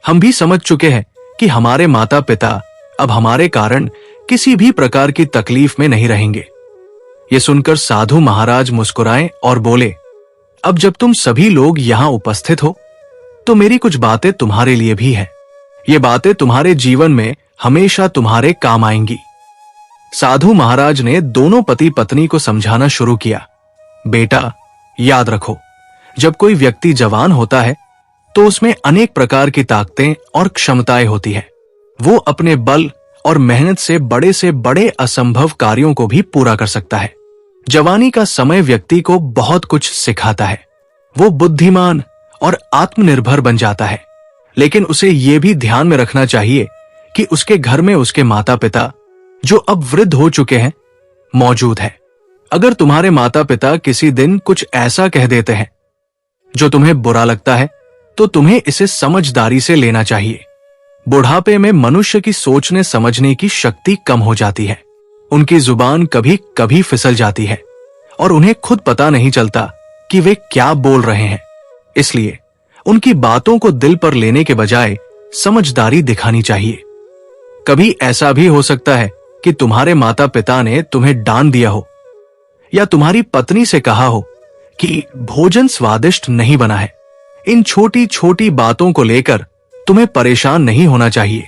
हम भी समझ चुके हैं कि हमारे माता पिता अब हमारे कारण किसी भी प्रकार की तकलीफ में नहीं रहेंगे। ये सुनकर साधु महाराज मुस्कुराए और बोले, अब जब तुम सभी लोग यहां उपस्थित हो तो मेरी कुछ बातें तुम्हारे लिए भी हैं। ये बातें तुम्हारे जीवन में हमेशा तुम्हारे काम आएंगी। साधु महाराज ने दोनों पति पत्नी को समझाना शुरू किया, बेटा, याद रखो, जब कोई व्यक्ति जवान होता है तो उसमें अनेक प्रकार की ताकतें और क्षमताएं होती है। वो अपने बल और मेहनत से बड़े असंभव कार्यों को भी पूरा कर सकता है। जवानी का समय व्यक्ति को बहुत कुछ सिखाता है। वो बुद्धिमान और आत्मनिर्भर बन जाता है, लेकिन उसे ये भी ध्यान में रखना चाहिए कि उसके घर में उसके माता पिता, जो अब वृद्ध हो चुके हैं, मौजूद है। अगर तुम्हारे माता पिता किसी दिन कुछ ऐसा कह देते हैं जो तुम्हें बुरा लगता है, तो तुम्हें इसे समझदारी से लेना चाहिए। बुढ़ापे में मनुष्य की सोचने समझने की शक्ति कम हो जाती है। उनकी जुबान कभी कभी फिसल जाती है और उन्हें खुद पता नहीं चलता कि वे क्या बोल रहे हैं। इसलिए उनकी बातों को दिल पर लेने के बजाय समझदारी दिखानी चाहिए। कभी ऐसा भी हो सकता है कि तुम्हारे माता पिता ने तुम्हें डांट दिया हो या तुम्हारी पत्नी से कहा हो कि भोजन स्वादिष्ट नहीं बना है। इन छोटी छोटी बातों को लेकर तुम्हें परेशान नहीं होना चाहिए।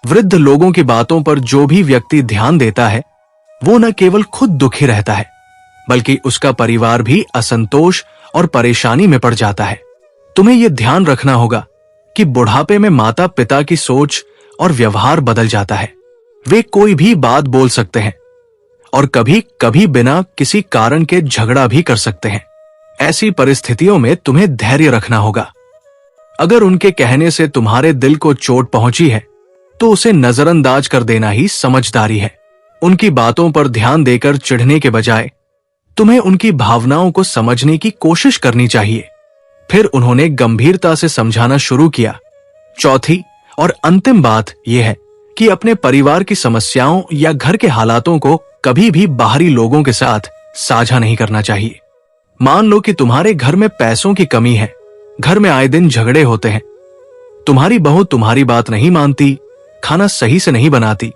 वृद्ध लोगों की बातों पर जो भी व्यक्ति ध्यान देता है, वो न केवल खुद दुखी रहता है, बल्कि उसका परिवार भी असंतोष और परेशानी में पड़ जाता है। तुम्हें यह ध्यान रखना होगा कि बुढ़ापे में माता पिता की सोच और व्यवहार बदल जाता है। वे कोई भी बात बोल सकते हैं और कभी कभी बिना किसी कारण के झगड़ा भी कर सकते हैं। ऐसी परिस्थितियों में तुम्हें धैर्य रखना होगा। अगर उनके कहने से तुम्हारे दिल को चोट पहुंची है, तो उसे नजरअंदाज कर देना ही समझदारी है। उनकी बातों पर ध्यान देकर चिढ़ने के बजाय तुम्हें उनकी भावनाओं को समझने की कोशिश करनी चाहिए। फिर उन्होंने गंभीरता से समझाना शुरू किया। चौथी और अंतिम बात यह है कि अपने परिवार की समस्याओं या घर के हालातों को कभी भी बाहरी लोगों के साथ साझा नहीं करना चाहिए। मान लो कि तुम्हारे घर में पैसों की कमी है, घर में आए दिन झगड़े होते हैं, तुम्हारी बहू तुम्हारी बात नहीं मानती, खाना सही से नहीं बनाती,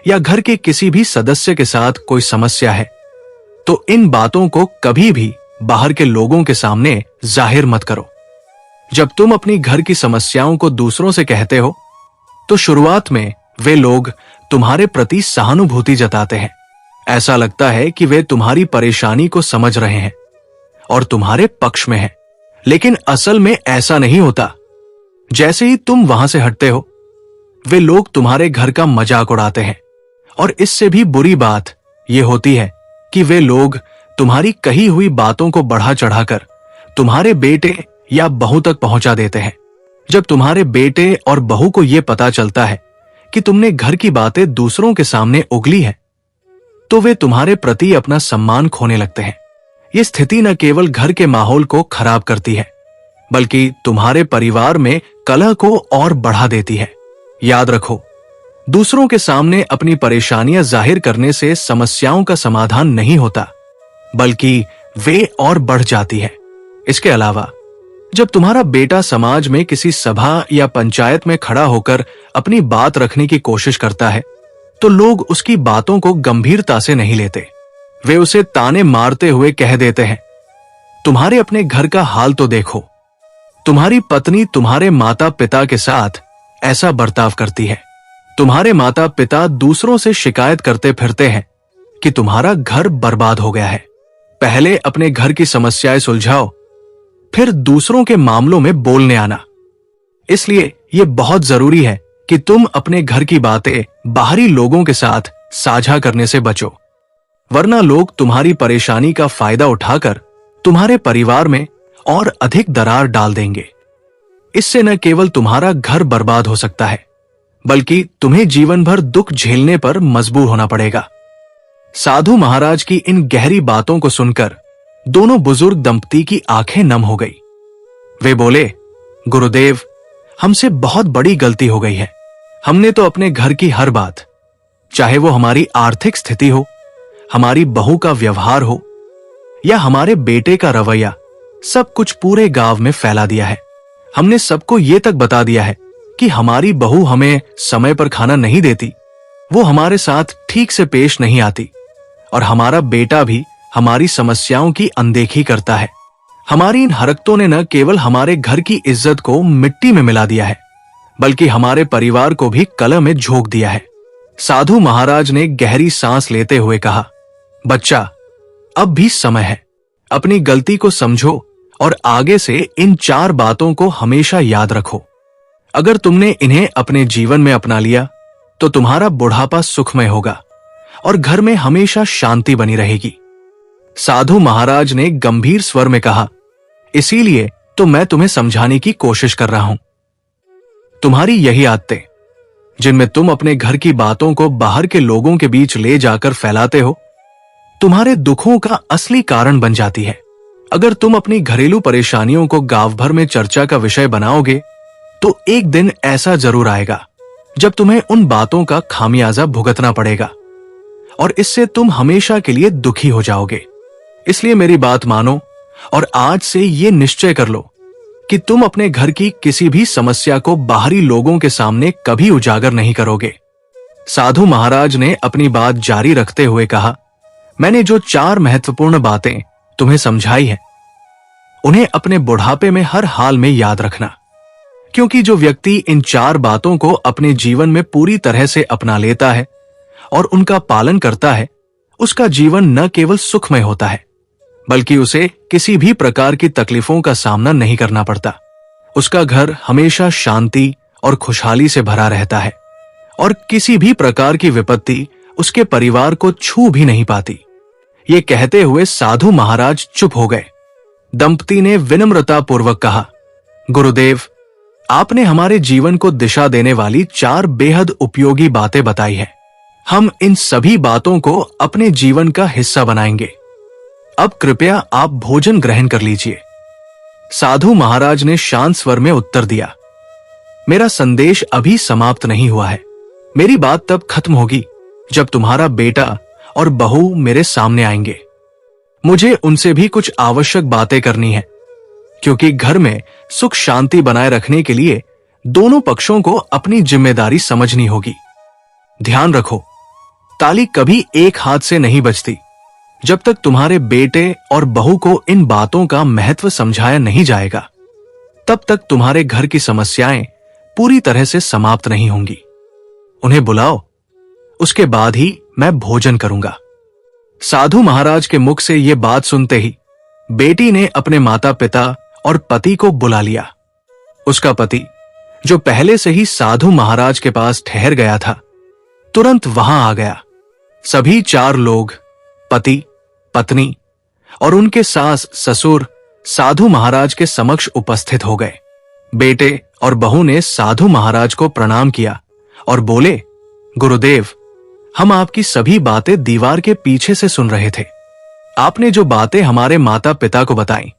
या घर के किसी भी सदस्य के साथ कोई समस्या है, तो इन बातों को कभी भी बाहर के लोगों के सामने जाहिर मत करो। जब तुम अपनी घर की समस्याओं को दूसरों से कहते हो, तो शुरुआत में वे लोग तुम्हारे प्रति सहानुभूति जताते हैं। ऐसा लगता है कि वे तुम्हारी परेशानी को समझ रहे हैं और तुम्हारे पक्ष में हैं, लेकिन असल में ऐसा नहीं होता। जैसे ही तुम वहां से हटते हो, वे लोग तुम्हारे घर का मजाक उड़ाते हैं, और इससे भी बुरी बात यह होती है कि वे लोग तुम्हारी कही हुई बातों को बढ़ा चढ़ाकर तुम्हारे बेटे या बहू तक पहुंचा देते हैं। जब तुम्हारे बेटे और बहू को यह पता चलता है कि तुमने घर की बातें दूसरों के सामने उगली है, तो वे तुम्हारे प्रति अपना सम्मान खोने लगते हैं। यह स्थिति न केवल घर के माहौल को खराब करती है, बल्कि तुम्हारे परिवार में कलह को और बढ़ा देती है। याद रखो, दूसरों के सामने अपनी परेशानियां जाहिर करने से समस्याओं का समाधान नहीं होता, बल्कि वे और बढ़ जाती है। इसके अलावा जब तुम्हारा बेटा समाज में किसी सभा या पंचायत में खड़ा होकर अपनी बात रखने की कोशिश करता है, तो लोग उसकी बातों को गंभीरता से नहीं लेते। वे उसे ताने मारते हुए कह देते हैं, तुम्हारे अपने घर का हाल तो देखो, तुम्हारी पत्नी तुम्हारे माता पिता के साथ ऐसा बर्ताव करती है, तुम्हारे माता पिता दूसरों से शिकायत करते फिरते हैं कि तुम्हारा घर बर्बाद हो गया है। पहले अपने घर की समस्याएं सुलझाओ, फिर दूसरों के मामलों में बोलने आना। इसलिए यह बहुत जरूरी है कि तुम अपने घर की बातें बाहरी लोगों के साथ साझा करने से बचो, वरना लोग तुम्हारी परेशानी का फायदा उठाकर तुम्हारे परिवार में और अधिक दरार डाल देंगे। इससे न केवल तुम्हारा घर बर्बाद हो सकता है, बल्कि तुम्हें जीवन भर दुख झेलने पर मजबूर होना पड़ेगा। साधु महाराज की इन गहरी बातों को सुनकर दोनों बुजुर्ग दंपति की आंखें नम हो गई। वे बोले, गुरुदेव, हमसे बहुत बड़ी गलती हो गई है। हमने तो अपने घर की हर बात, चाहे वो हमारी आर्थिक स्थिति हो, हमारी बहू का व्यवहार हो या हमारे बेटे का रवैया, सब कुछ पूरे गांव में फैला दिया है। हमने सबको ये तक बता दिया है कि हमारी बहू हमें समय पर खाना नहीं देती, वो हमारे साथ ठीक से पेश नहीं आती, और हमारा बेटा भी हमारी समस्याओं की अनदेखी करता है। हमारी इन हरकतों ने न केवल हमारे घर की इज्जत को मिट्टी में मिला दिया है, बल्कि हमारे परिवार को भी कलह में झोंक दिया है। साधु महाराज ने गहरी सांस लेते हुए कहा, बच्चा, अब भी समय है, अपनी गलती को समझो और आगे से इन 4 बातों को हमेशा याद रखो। अगर तुमने इन्हें अपने जीवन में अपना लिया, तो तुम्हारा बुढ़ापा सुखमय होगा और घर में हमेशा शांति बनी रहेगी। साधु महाराज ने गंभीर स्वर में कहा, इसीलिए तो मैं तुम्हें समझाने की कोशिश कर रहा हूं। तुम्हारी यही आदतें, जिनमें तुम अपने घर की बातों को बाहर के लोगों के बीच ले जाकर फैलाते हो, तुम्हारे दुखों का असली कारण बन जाती है। अगर तुम अपनी घरेलू परेशानियों को गांव भर में चर्चा का विषय बनाओगे, तो एक दिन ऐसा जरूर आएगा जब तुम्हें उन बातों का खामियाजा भुगतना पड़ेगा, और इससे तुम हमेशा के लिए दुखी हो जाओगे। इसलिए मेरी बात मानो और आज से ये निश्चय कर लो कि तुम अपने घर की किसी भी समस्या को बाहरी लोगों के सामने कभी उजागर नहीं करोगे। साधु महाराज ने अपनी बात जारी रखते हुए कहा, मैंने जो 4 महत्वपूर्ण बातें तुम्हें समझाई हैं, उन्हें अपने बुढ़ापे में हर हाल में याद रखना, क्योंकि जो व्यक्ति इन 4 बातों को अपने जीवन में पूरी तरह से अपना लेता है और उनका पालन करता है, उसका जीवन न केवल सुखमय होता है, बल्कि उसे किसी भी प्रकार की तकलीफों का सामना नहीं करना पड़ता। उसका घर हमेशा शांति और खुशहाली से भरा रहता है, और किसी भी प्रकार की विपत्ति उसके परिवार को छू भी नहीं पाती। ये कहते हुए साधु महाराज चुप हो गए। दंपति ने विनम्रता पूर्वक कहा, गुरुदेव, आपने हमारे जीवन को दिशा देने वाली 4 बेहद उपयोगी बातें बताई हैं। हम इन सभी बातों को अपने जीवन का हिस्सा बनाएंगे। अब कृपया आप भोजन ग्रहण कर लीजिए। साधु महाराज ने शांत स्वर में उत्तर दिया, मेरा संदेश अभी समाप्त नहीं हुआ है। मेरी बात तब खत्म होगी जब तुम्हारा बेटा और बहू मेरे सामने आएंगे। मुझे उनसे भी कुछ आवश्यक बातें करनी है, क्योंकि घर में सुख शांति बनाए रखने के लिए दोनों पक्षों को अपनी जिम्मेदारी समझनी होगी। ध्यान रखो, ताली कभी एक हाथ से नहीं बजती। जब तक तुम्हारे बेटे और बहू को इन बातों का महत्व समझाया नहीं जाएगा, तब तक तुम्हारे घर की समस्याएं पूरी तरह से समाप्त नहीं होंगी। उन्हें बुलाओ, उसके बाद ही मैं भोजन करूंगा। साधु महाराज के मुख से यह बात सुनते ही बेटी ने अपने माता पिता और पति को बुला लिया। उसका पति, जो पहले से ही साधु महाराज के पास ठहर गया था, तुरंत वहां आ गया। सभी 4 लोग, पति, पत्नी और उनके सास ससुर, साधु महाराज के समक्ष उपस्थित हो गए। बेटे और बहू ने साधु महाराज को प्रणाम किया और बोले, गुरुदेव, हम आपकी सभी बातें दीवार के पीछे से सुन रहे थे। आपने जो बातें हमारे माता पिता को बताई,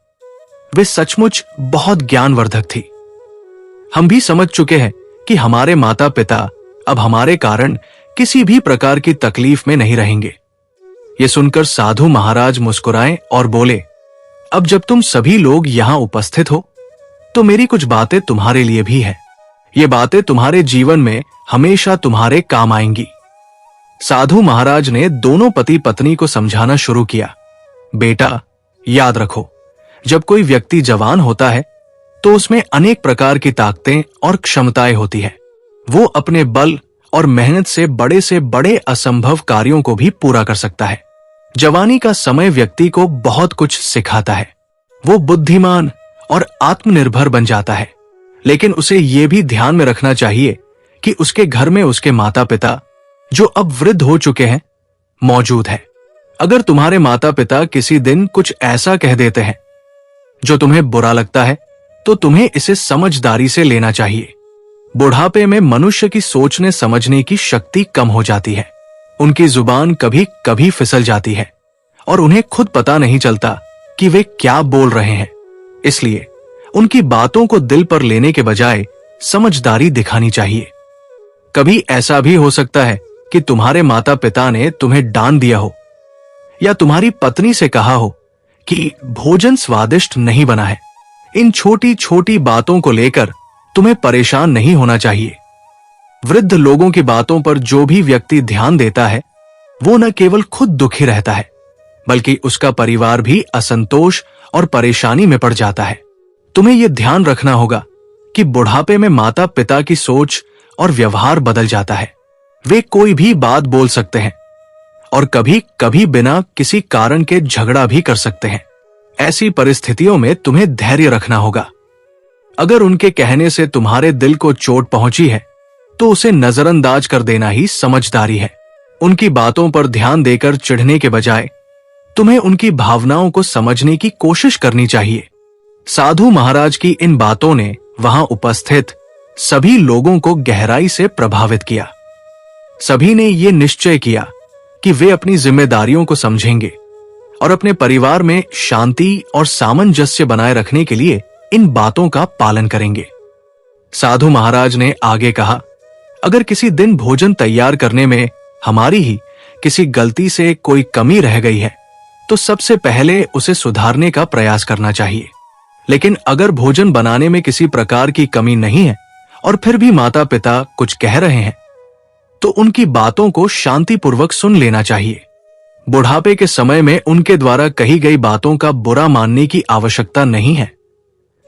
वे सचमुच बहुत ज्ञानवर्धक थी। हम भी समझ चुके हैं कि हमारे माता पिता अब हमारे कारण किसी भी प्रकार की तकलीफ में नहीं रहेंगे। ये सुनकर साधु महाराज मुस्कुराए और बोले, अब जब तुम सभी लोग यहां उपस्थित हो, तो मेरी कुछ बातें तुम्हारे लिए भी है। ये बातें तुम्हारे जीवन में हमेशा तुम्हारे काम आएंगी। साधु महाराज ने दोनों पति पत्नी को समझाना शुरू किया। बेटा, याद रखो, जब कोई व्यक्ति जवान होता है तो उसमें अनेक प्रकार की ताकतें और क्षमताएं होती है। वो अपने बल और मेहनत से बड़े असंभव कार्यों को भी पूरा कर सकता है। जवानी का समय व्यक्ति को बहुत कुछ सिखाता है। वो बुद्धिमान और आत्मनिर्भर बन जाता है। लेकिन उसे ये भी ध्यान में रखना चाहिए कि उसके घर में उसके माता पिता, जो अब वृद्ध हो चुके हैं, मौजूद है। अगर तुम्हारे माता पिता किसी दिन कुछ ऐसा कह देते हैं जो तुम्हें बुरा लगता है, तो तुम्हें इसे समझदारी से लेना चाहिए। बुढ़ापे में मनुष्य की सोचने समझने की शक्ति कम हो जाती है। उनकी जुबान कभी कभी फिसल जाती है और उन्हें खुद पता नहीं चलता कि वे क्या बोल रहे हैं। इसलिए उनकी बातों को दिल पर लेने के बजाय समझदारी दिखानी चाहिए। कभी ऐसा भी हो सकता है कि तुम्हारे माता पिता ने तुम्हें डांट दिया हो, या तुम्हारी पत्नी से कहा हो कि भोजन स्वादिष्ट नहीं बना है। इन छोटी छोटी बातों को लेकर तुम्हें परेशान नहीं होना चाहिए। वृद्ध लोगों की बातों पर जो भी व्यक्ति ध्यान देता है, वो न केवल खुद दुखी रहता है, बल्कि उसका परिवार भी असंतोष और परेशानी में पड़ जाता है। तुम्हें यह ध्यान रखना होगा कि बुढ़ापे में माता पिता की सोच और व्यवहार बदल जाता है। वे कोई भी बात बोल सकते हैं और कभी कभी बिना किसी कारण के झगड़ा भी कर सकते हैं। ऐसी परिस्थितियों में तुम्हें धैर्य रखना होगा। अगर उनके कहने से तुम्हारे दिल को चोट पहुंची है, तो उसे नजरअंदाज कर देना ही समझदारी है। उनकी बातों पर ध्यान देकर चिढ़ने के बजाय तुम्हें उनकी भावनाओं को समझने की कोशिश करनी चाहिए। साधु महाराज की इन बातों ने वहां उपस्थित सभी लोगों को गहराई से प्रभावित किया। सभी ने ये निश्चय किया कि वे अपनी जिम्मेदारियों को समझेंगे और अपने परिवार में शांति और सामंजस्य बनाए रखने के लिए इन बातों का पालन करेंगे। साधु महाराज ने आगे कहा, अगर किसी दिन भोजन तैयार करने में हमारी ही किसी गलती से कोई कमी रह गई है, तो सबसे पहले उसे सुधारने का प्रयास करना चाहिए। लेकिन अगर भोजन बनाने में किसी प्रकार की कमी नहीं है और फिर भी माता पिता कुछ कह रहे हैं, तो उनकी बातों को शांतिपूर्वक सुन लेना चाहिए। बुढ़ापे के समय में उनके द्वारा कही गई बातों का बुरा मानने की आवश्यकता नहीं है,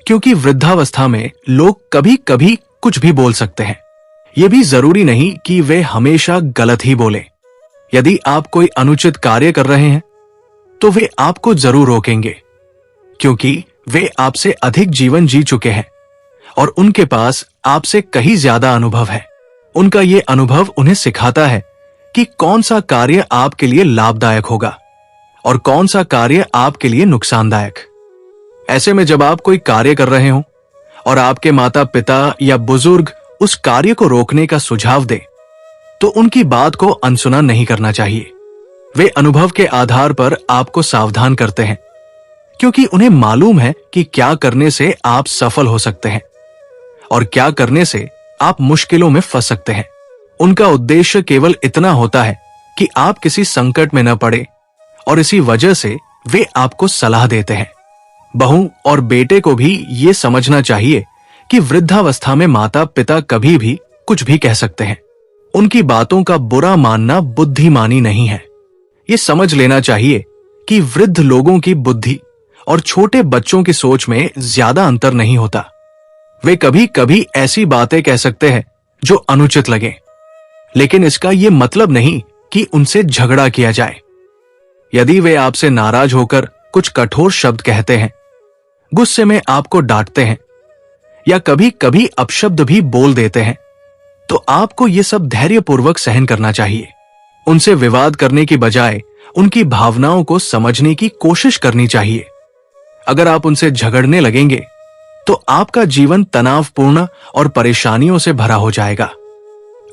क्योंकि वृद्धावस्था में लोग कभी कभी कुछ भी बोल सकते हैं। यह भी जरूरी नहीं कि वे हमेशा गलत ही बोले। यदि आप कोई अनुचित कार्य कर रहे हैं, तो वे आपको जरूर रोकेंगे, क्योंकि वे आपसे अधिक जीवन जी चुके हैं और उनके पास आपसे कहीं ज्यादा अनुभव है। उनका ये अनुभव उन्हें सिखाता है कि कौन सा कार्य आपके लिए लाभदायक होगा और कौन सा कार्य आपके लिए नुकसानदायक। ऐसे में जब आप कोई कार्य कर रहे हो और आपके माता पिता या बुजुर्ग उस कार्य को रोकने का सुझाव दे, तो उनकी बात को अनसुना नहीं करना चाहिए। वे अनुभव के आधार पर आपको सावधान करते हैं, क्योंकि उन्हें मालूम है कि क्या करने से आप सफल हो सकते हैं और क्या करने से आप मुश्किलों में फंस सकते हैं। उनका उद्देश्य केवल इतना होता है कि आप किसी संकट में न पड़े, और इसी वजह से वे आपको सलाह देते हैं। बहू और बेटे को भी ये समझना चाहिए कि वृद्धावस्था में माता पिता कभी भी कुछ भी कह सकते हैं। उनकी बातों का बुरा मानना बुद्धिमानी नहीं है। ये समझ लेना चाहिए कि वृद्ध लोगों की बुद्धि और छोटे बच्चों की सोच में ज्यादा अंतर नहीं होता। वे कभी कभी ऐसी बातें कह सकते हैं जो अनुचित लगे, लेकिन इसका ये मतलब नहीं कि उनसे झगड़ा किया जाए। यदि वे आपसे नाराज होकर कुछ कठोर शब्द कहते हैं, गुस्से में आपको डांटते हैं या कभी कभी अपशब्द भी बोल देते हैं, तो आपको ये सब धैर्यपूर्वक सहन करना चाहिए। उनसे विवाद करने की बजाय उनकी भावनाओं को समझने की कोशिश करनी चाहिए। अगर आप उनसे झगड़ने लगेंगे तो आपका जीवन तनावपूर्ण और परेशानियों से भरा हो जाएगा।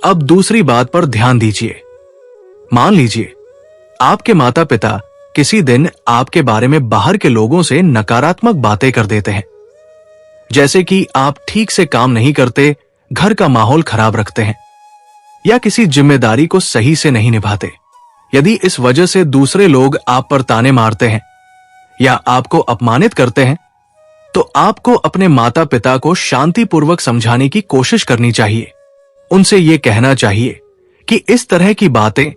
अब दूसरी बात पर ध्यान दीजिए। मान लीजिए आपके माता पिता किसी दिन आपके बारे में बाहर के लोगों से नकारात्मक बातें कर देते हैं, जैसे कि आप ठीक से काम नहीं करते, घर का माहौल खराब रखते हैं या किसी जिम्मेदारी को सही से नहीं निभाते। यदि इस वजह से दूसरे लोग आप पर ताने मारते हैं या आपको अपमानित करते हैं, तो आपको अपने माता पिता को शांतिपूर्वक समझाने की कोशिश करनी चाहिए। उनसे यह कहना चाहिए कि इस तरह की बातें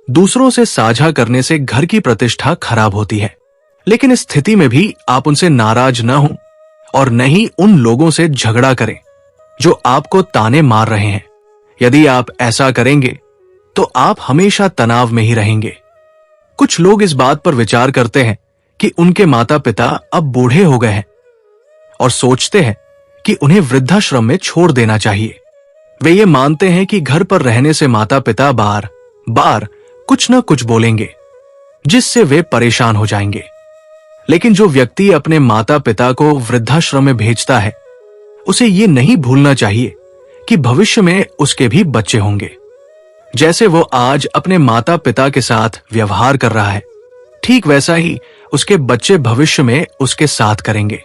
दूसरों से साझा करने से घर की प्रतिष्ठा खराब होती है। लेकिन इस स्थिति में भी आप उनसे नाराज न हों और न ही उन लोगों से झगड़ा करें जो आपको ताने मार रहे हैं। यदि आप ऐसा करेंगे तो आप हमेशा तनाव में ही रहेंगे। कुछ लोग इस बात पर विचार करते हैं कि उनके माता पिता अब बूढ़े हो गए हैं और सोचते हैं कि उन्हें वृद्धाश्रम में छोड़ देना चाहिए। वे ये मानते हैं कि घर पर रहने से माता पिता बार बार कुछ न कुछ बोलेंगे, जिससे वे परेशान हो जाएंगे। लेकिन जो व्यक्ति अपने माता पिता को वृद्धाश्रम में भेजता है, उसे ये नहीं भूलना चाहिए कि भविष्य में उसके भी बच्चे होंगे। जैसे वो आज अपने माता पिता के साथ व्यवहार कर रहा है, ठीक वैसा ही उसके बच्चे भविष्य में उसके साथ करेंगे।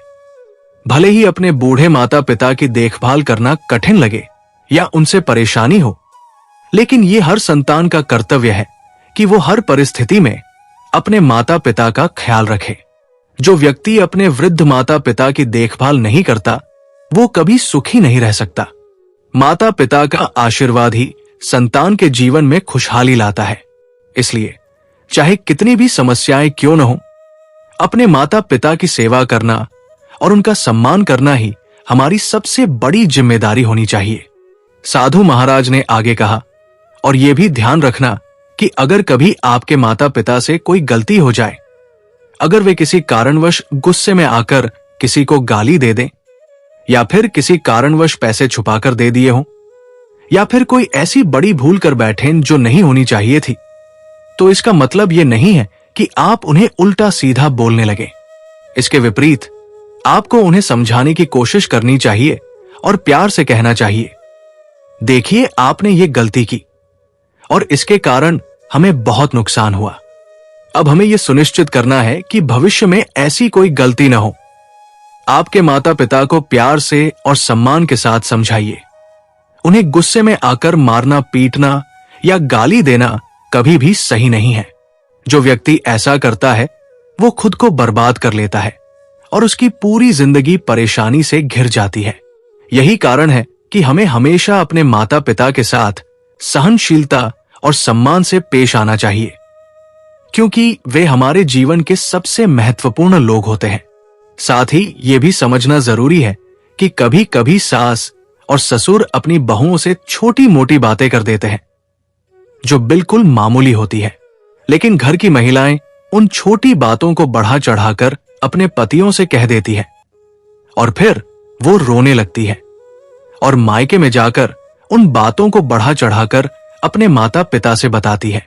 भले ही अपने बूढ़े माता पिता की देखभाल करना कठिन लगे या उनसे परेशानी हो, लेकिन ये हर संतान का कर्तव्य है कि वो हर परिस्थिति में अपने माता पिता का ख्याल रखे। जो व्यक्ति अपने वृद्ध माता पिता की देखभाल नहीं करता, वो कभी सुखी नहीं रह सकता। माता पिता का आशीर्वाद ही संतान के जीवन में खुशहाली लाता है। इसलिए चाहे कितनी भी समस्याएं क्यों न हो, अपने माता पिता की सेवा करना और उनका सम्मान करना ही हमारी सबसे बड़ी जिम्मेदारी होनी चाहिए। साधु महाराज ने आगे कहा, और यह भी ध्यान रखना कि अगर कभी आपके माता पिता से कोई गलती हो जाए, अगर वे किसी कारणवश गुस्से में आकर किसी को गाली दे दें या फिर किसी कारणवश पैसे छुपाकर दे दिए हों या फिर कोई ऐसी बड़ी भूल कर बैठें जो नहीं होनी चाहिए थी, तो इसका मतलब यह नहीं है कि आप उन्हें उल्टा सीधा बोलने लगे। इसके विपरीत आपको उन्हें समझाने की कोशिश करनी चाहिए और प्यार से कहना चाहिए, देखिए आपने ये गलती की और इसके कारण हमें बहुत नुकसान हुआ। अब हमें यह सुनिश्चित करना है कि भविष्य में ऐसी कोई गलती न हो। आपके माता पिता को प्यार से और सम्मान के साथ समझाइए। उन्हें गुस्से में आकर मारना, पीटना या गाली देना कभी भी सही नहीं है। जो व्यक्ति ऐसा करता है वो खुद को बर्बाद कर लेता है और उसकी पूरी जिंदगी परेशानी से घिर जाती है। यही कारण है कि हमें हमेशा अपने माता पिता के साथ सहनशीलता और सम्मान से पेश आना चाहिए, क्योंकि वे हमारे जीवन के सबसे महत्वपूर्ण लोग होते हैं। साथ ही ये भी समझना जरूरी है कि कभी कभी सास और ससुर अपनी बहुओं से छोटी मोटी बातें कर देते हैं जो बिल्कुल मामूली होती है, लेकिन घर की महिलाएं उन छोटी बातों को बढ़ा चढ़ाकर अपने पतियों से कह देती है और फिर वो रोने लगती है और मायके में जाकर उन बातों को बढ़ा चढ़ाकर अपने माता पिता से बताती है।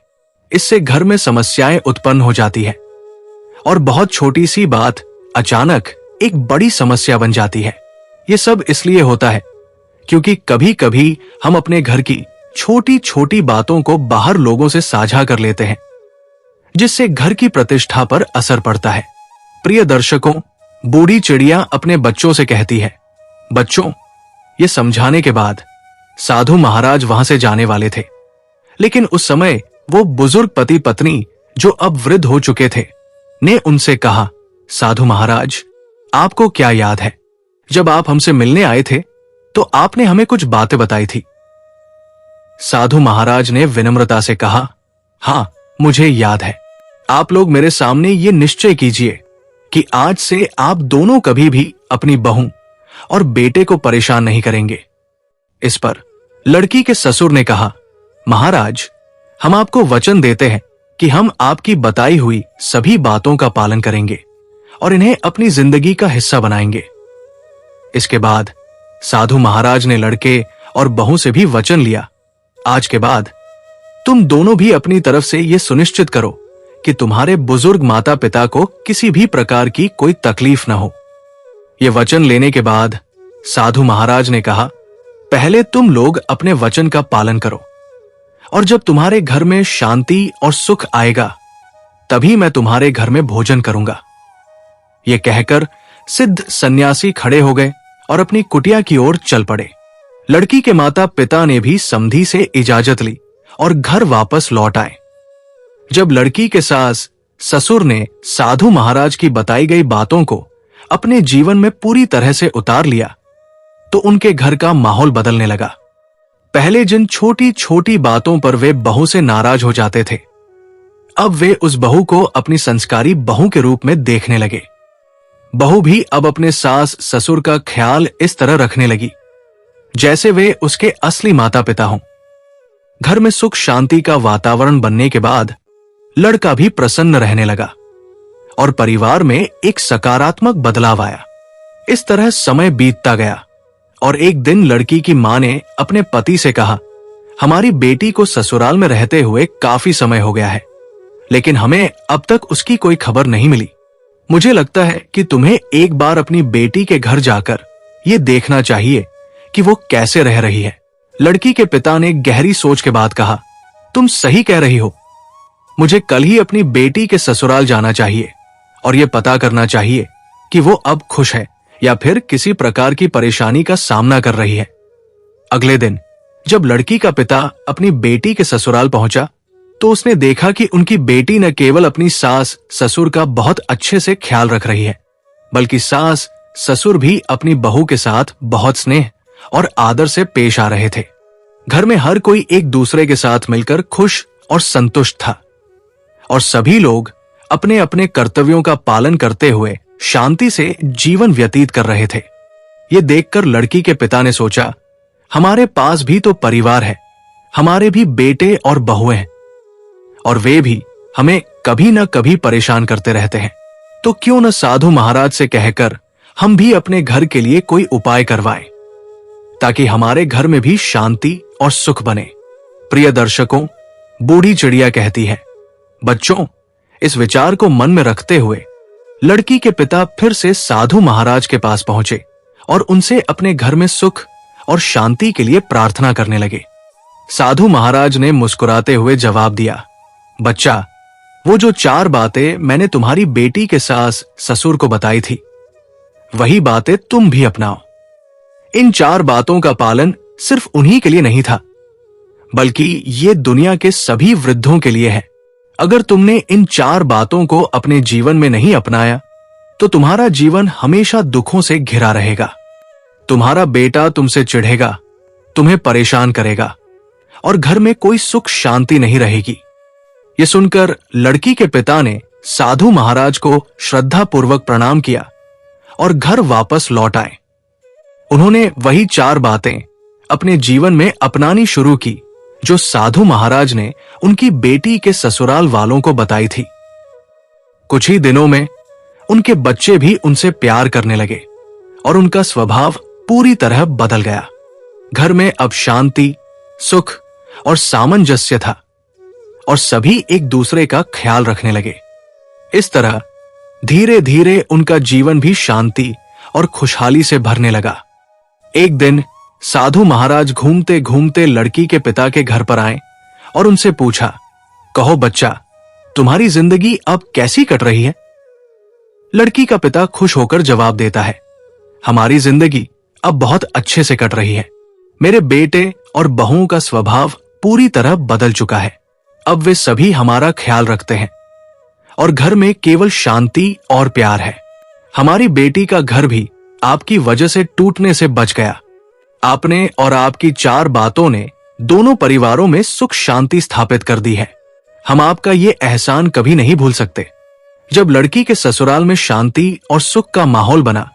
इससे घर में समस्याएं उत्पन्न हो जाती है और बहुत छोटी सी बात अचानक एक बड़ी समस्या बन जाती है। ये सब इसलिए होता है क्योंकि कभी कभी हम अपने घर की छोटी छोटी बातों को बाहर लोगों से साझा कर लेते हैं, जिससे घर की प्रतिष्ठा पर असर पड़ता है। प्रिय दर्शकों, बूढ़ी चिड़िया अपने बच्चों से कहती है, बच्चों, ये समझाने के बाद साधु महाराज वहां से जाने वाले थे, लेकिन उस समय वो बुजुर्ग पति पत्नी जो अब वृद्ध हो चुके थे ने उनसे कहा, साधु महाराज, आपको क्या याद है, जब आप हमसे मिलने आए थे तो आपने हमें कुछ बातें बताई थी। साधु महाराज ने विनम्रता से कहा, हां, मुझे याद है। आप लोग मेरे सामने ये निश्चय कीजिए कि आज से आप दोनों कभी भी अपनी बहू और बेटे को परेशान नहीं करेंगे। इस पर लड़की के ससुर ने कहा, महाराज, हम आपको वचन देते हैं कि हम आपकी बताई हुई सभी बातों का पालन करेंगे और इन्हें अपनी जिंदगी का हिस्सा बनाएंगे। इसके बाद साधु महाराज ने लड़के और बहू से भी वचन लिया, आज के बाद तुम दोनों भी अपनी तरफ से यह सुनिश्चित करो कि तुम्हारे बुजुर्ग माता पिता को किसी भी प्रकार की कोई तकलीफ न हो। यह वचन लेने के बाद साधु महाराज ने कहा, पहले तुम लोग अपने वचन का पालन करो और जब तुम्हारे घर में शांति और सुख आएगा तभी मैं तुम्हारे घर में भोजन करूंगा। यह कहकर सिद्ध सन्यासी खड़े हो गए और अपनी कुटिया की ओर चल पड़े। लड़की के माता पिता ने भी समधी से इजाजत ली और घर वापस लौट आए। जब लड़की के सास ससुर ने साधु महाराज की बताई गई बातों को अपने जीवन में पूरी तरह से उतार लिया तो उनके घर का माहौल बदलने लगा। पहले जिन छोटी छोटी बातों पर वे बहू से नाराज हो जाते थे, अब वे उस बहू को अपनी संस्कारी बहू के रूप में देखने लगे। बहू भी अब अपने सास ससुर का ख्याल इस तरह रखने लगी जैसे वे उसके असली माता पिता हों। घर में सुख शांति का वातावरण बनने के बाद लड़का भी प्रसन्न रहने लगा और परिवार में एक सकारात्मक बदलाव आया। इस तरह समय बीतता गया और एक दिन लड़की की मां ने अपने पति से कहा, हमारी बेटी को ससुराल में रहते हुए काफी समय हो गया है, लेकिन हमें अब तक उसकी कोई खबर नहीं मिली। मुझे लगता है कि तुम्हें एक बार अपनी बेटी के घर जाकर यह देखना चाहिए कि वो कैसे रह रही है। लड़की के पिता ने गहरी सोच के बाद कहा, तुम सही कह रही हो। मुझे कल ही अपनी बेटी के ससुराल जाना चाहिए और यह पता करना चाहिए कि वो अब खुश है या फिर किसी प्रकार की परेशानी का सामना कर रही है। अगले दिन जब लड़की का पिता अपनी बेटी के ससुराल पहुंचा तो उसने देखा कि उनकी बेटी न केवल अपनी सास ससुर का बहुत अच्छे से ख्याल रख रही है, बल्कि सास ससुर भी अपनी बहू के साथ बहुत स्नेह और आदर से पेश आ रहे थे। घर में हर कोई एक दूसरे के साथ मिलकर खुश और संतुष्ट था और सभी लोग अपने अपने कर्तव्यों का पालन करते हुए शांति से जीवन व्यतीत कर रहे थे। ये देखकर लड़की के पिता ने सोचा, हमारे पास भी तो परिवार है, हमारे भी बेटे और बहुएं हैं और वे भी हमें कभी न कभी परेशान करते रहते हैं, तो क्यों न साधु महाराज से कहकर हम भी अपने घर के लिए कोई उपाय करवाएं ताकि हमारे घर में भी शांति और सुख बने। प्रिय दर्शकों, बूढ़ी चिड़िया कहती है, बच्चों, इस विचार को मन में रखते हुए लड़की के पिता फिर से साधु महाराज के पास पहुंचे और उनसे अपने घर में सुख और शांति के लिए प्रार्थना करने लगे। साधु महाराज ने मुस्कुराते हुए जवाब दिया, बच्चा, वो जो 4 बातें मैंने तुम्हारी बेटी के सास ससुर को बताई थी, वही बातें तुम भी अपनाओ। इन 4 बातों का पालन सिर्फ उन्हीं के लिए नहीं था, बल्कि ये दुनिया के सभी वृद्धों के लिए है। अगर तुमने इन 4 बातों को अपने जीवन में नहीं अपनाया तो तुम्हारा जीवन हमेशा दुखों से घिरा रहेगा। तुम्हारा बेटा तुमसे चिढ़ेगा, तुम्हें परेशान करेगा और घर में कोई सुख शांति नहीं रहेगी। ये सुनकर लड़की के पिता ने साधु महाराज को श्रद्धापूर्वक प्रणाम किया और घर वापस लौट आए। उन्होंने वही 4 बातें अपने जीवन में अपनानी शुरू की जो साधु महाराज ने उनकी बेटी के ससुराल वालों को बताई थी। कुछ ही दिनों में उनके बच्चे भी उनसे प्यार करने लगे और उनका स्वभाव पूरी तरह बदल गया। घर में अब शांति, सुख और सामंजस्य था और सभी एक दूसरे का ख्याल रखने लगे। इस तरह धीरे धीरे उनका जीवन भी शांति और खुशहाली से भरने लगा। एक दिन साधु महाराज घूमते घूमते लड़की के पिता के घर पर आए और उनसे पूछा, कहो बच्चा, तुम्हारी जिंदगी अब कैसी कट रही है? लड़की का पिता खुश होकर जवाब देता है, हमारी जिंदगी अब बहुत अच्छे से कट रही है। मेरे बेटे और बहुओं का स्वभाव पूरी तरह बदल चुका है। अब वे सभी हमारा ख्याल रखते हैं और घर में केवल शांति और प्यार है। हमारी बेटी का घर भी आपकी वजह से टूटने से बच गया। आपने और आपकी 4 बातों ने दोनों परिवारों में सुख शांति स्थापित कर दी है। हम आपका ये एहसान कभी नहीं भूल सकते। जब लड़की के ससुराल में शांति और सुख का माहौल बना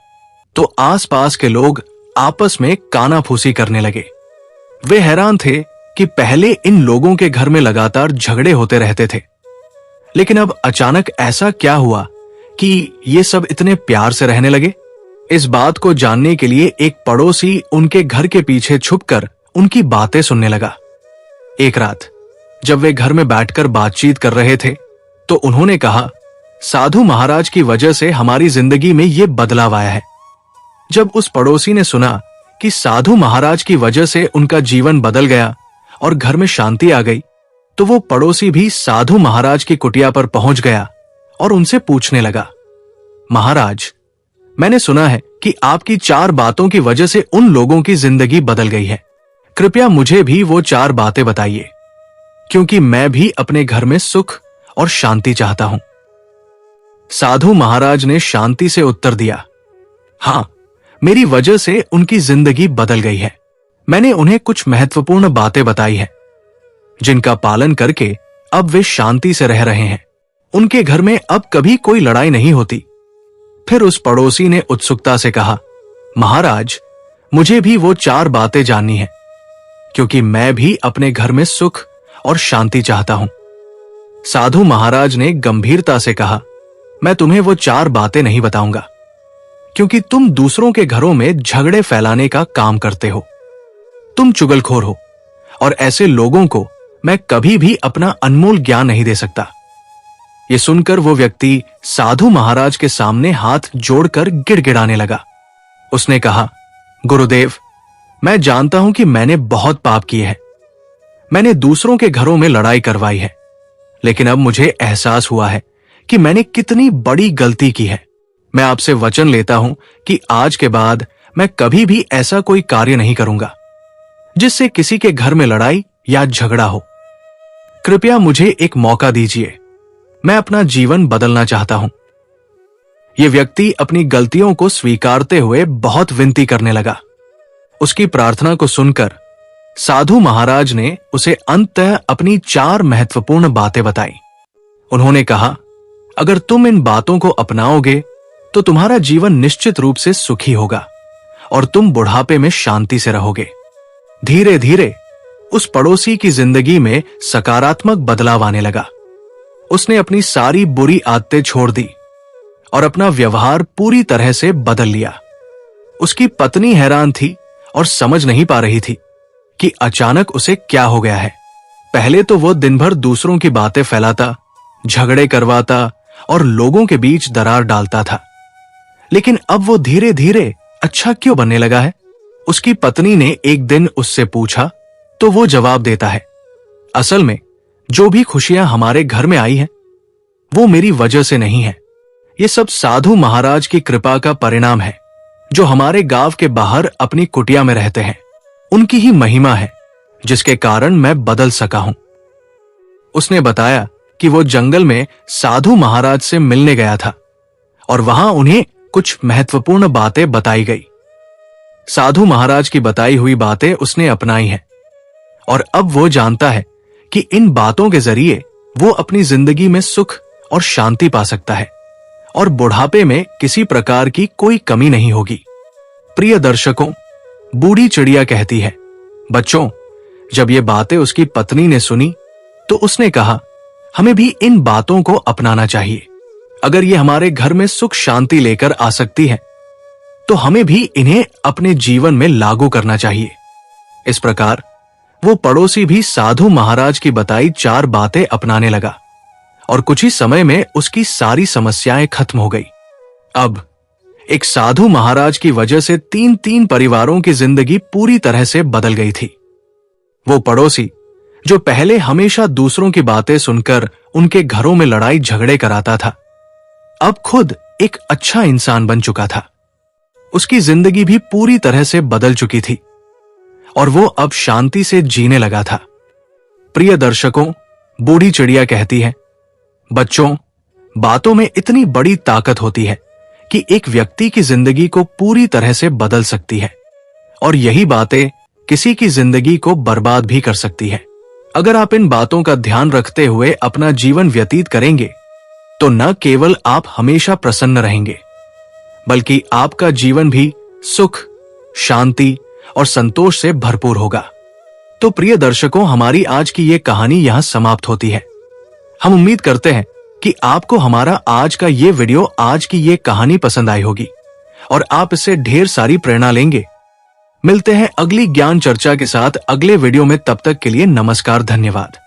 तो आसपास के लोग आपस में कानाफूसी करने लगे। वे हैरान थे कि पहले इन लोगों के घर में लगातार झगड़े होते रहते थे, लेकिन अब अचानक ऐसा क्या हुआ कि ये सब इतने प्यार से रहने लगे। इस बात को जानने के लिए एक पड़ोसी उनके घर के पीछे छुपकर उनकी बातें सुनने लगा। एक रात जब वे घर में बैठकर बातचीत कर रहे थे तो उन्होंने कहा, साधु महाराज की वजह से हमारी जिंदगी में ये बदलाव आया है। जब उस पड़ोसी ने सुना कि साधु महाराज की वजह से उनका जीवन बदल गया और घर में शांति आ गई, तो वो पड़ोसी भी साधु महाराज की कुटिया पर पहुंच गया और उनसे पूछने लगा, महाराज, मैंने सुना है कि आपकी 4 बातों की वजह से उन लोगों की जिंदगी बदल गई है। कृपया मुझे भी वो 4 बातें बताइए, क्योंकि मैं भी अपने घर में सुख और शांति चाहता हूं। साधु महाराज ने शांति से उत्तर दिया, हां, मेरी वजह से उनकी जिंदगी बदल गई है। मैंने उन्हें कुछ महत्वपूर्ण बातें बताई हैं, जिनका पालन करके अब वे शांति से रह रहे हैं। उनके घर में अब कभी कोई लड़ाई नहीं होती। फिर उस पड़ोसी ने उत्सुकता से कहा, महाराज, मुझे भी वो 4 बातें जाननी है, क्योंकि मैं भी अपने घर में सुख और शांति चाहता हूं। साधु महाराज ने गंभीरता से कहा, मैं तुम्हें वो 4 बातें नहीं बताऊंगा, क्योंकि तुम दूसरों के घरों में झगड़े फैलाने का काम करते हो। तुम चुगलखोर हो और ऐसे लोगों को मैं कभी भी अपना अनमोल ज्ञान नहीं दे सकता। ये सुनकर वो व्यक्ति साधु महाराज के सामने हाथ जोड़कर गिड़गिड़ाने लगा। उसने कहा, गुरुदेव, मैं जानता हूं कि मैंने बहुत पाप किए हैं। मैंने दूसरों के घरों में लड़ाई करवाई है, लेकिन अब मुझे एहसास हुआ है कि मैंने कितनी बड़ी गलती की है। मैं आपसे वचन लेता हूं कि आज के बाद मैं कभी भी ऐसा कोई कार्य नहीं करूंगा जिससे किसी के घर में लड़ाई या झगड़ा हो। कृपया मुझे एक मौका दीजिए, मैं अपना जीवन बदलना चाहता हूं। यह व्यक्ति अपनी गलतियों को स्वीकारते हुए बहुत विनती करने लगा। उसकी प्रार्थना को सुनकर साधु महाराज ने उसे अंततः अपनी 4 महत्वपूर्ण बातें बताई। उन्होंने कहा, अगर तुम इन बातों को अपनाओगे तो तुम्हारा जीवन निश्चित रूप से सुखी होगा और तुम बुढ़ापे में शांति से रहोगे। धीरे धीरे उस पड़ोसी की जिंदगी में सकारात्मक बदलाव आने लगा। उसने अपनी सारी बुरी आदतें छोड़ दी और अपना व्यवहार पूरी तरह से बदल लिया। उसकी पत्नी हैरान थी और समझ नहीं पा रही थी कि अचानक उसे क्या हो गया है। पहले तो वो दिन भर दूसरों की बातें फैलाता, झगड़े करवाता और लोगों के बीच दरार डालता था, लेकिन अब वो धीरे धीरे अच्छा क्यों बनने लगा है? उसकी पत्नी ने एक दिन उससे पूछा तो वो जवाब देता है, असल में जो भी खुशियां हमारे घर में आई हैं, वो मेरी वजह से नहीं है। ये सब साधु महाराज की कृपा का परिणाम है, जो हमारे गांव के बाहर अपनी कुटिया में रहते हैं। उनकी ही महिमा है जिसके कारण मैं बदल सका हूं। उसने बताया कि वो जंगल में साधु महाराज से मिलने गया था और वहां उन्हें कुछ महत्वपूर्ण बातें बताई गई। साधु महाराज की बताई हुई बातें उसने अपनाई हैं और अब वो जानता है कि इन बातों के जरिए वो अपनी जिंदगी में सुख और शांति पा सकता है और बुढ़ापे में किसी प्रकार की कोई कमी नहीं होगी। प्रिय दर्शकों, बूढ़ी चिड़िया कहती है, बच्चों, जब ये बातें उसकी पत्नी ने सुनी तो उसने कहा, हमें भी इन बातों को अपनाना चाहिए। अगर ये हमारे घर में सुख शांति लेकर आ सकती है तो हमें भी इन्हें अपने जीवन में लागू करना चाहिए। इस प्रकार वो पड़ोसी भी साधु महाराज की बताई 4 बातें अपनाने लगा और कुछ ही समय में उसकी सारी समस्याएं खत्म हो गई। अब एक साधु महाराज की वजह से 3 परिवारों की जिंदगी पूरी तरह से बदल गई थी। वो पड़ोसी जो पहले हमेशा दूसरों की बातें सुनकर उनके घरों में लड़ाई झगड़े कराता था, अब खुद एक अच्छा इंसान बन चुका था। उसकी जिंदगी भी पूरी तरह से बदल चुकी थी और वो अब शांति से जीने लगा था। प्रिय दर्शकों, बूढ़ी चिड़िया कहती है, बच्चों, बातों में इतनी बड़ी ताकत होती है कि एक व्यक्ति की जिंदगी को पूरी तरह से बदल सकती है, और यही बातें किसी की जिंदगी को बर्बाद भी कर सकती है। अगर आप इन बातों का ध्यान रखते हुए अपना जीवन व्यतीत करेंगे तो न केवल आप हमेशा प्रसन्न रहेंगे, बल्कि आपका जीवन भी सुख, शांति और संतोष से भरपूर होगा। तो प्रिय दर्शकों, हमारी आज की ये कहानी यहां समाप्त होती है। हम उम्मीद करते हैं कि आपको हमारा आज का ये वीडियो, आज की ये कहानी पसंद आई होगी और आप इससे ढेर सारी प्रेरणा लेंगे। मिलते हैं अगली ज्ञान चर्चा के साथ अगले वीडियो में। तब तक के लिए नमस्कार, धन्यवाद।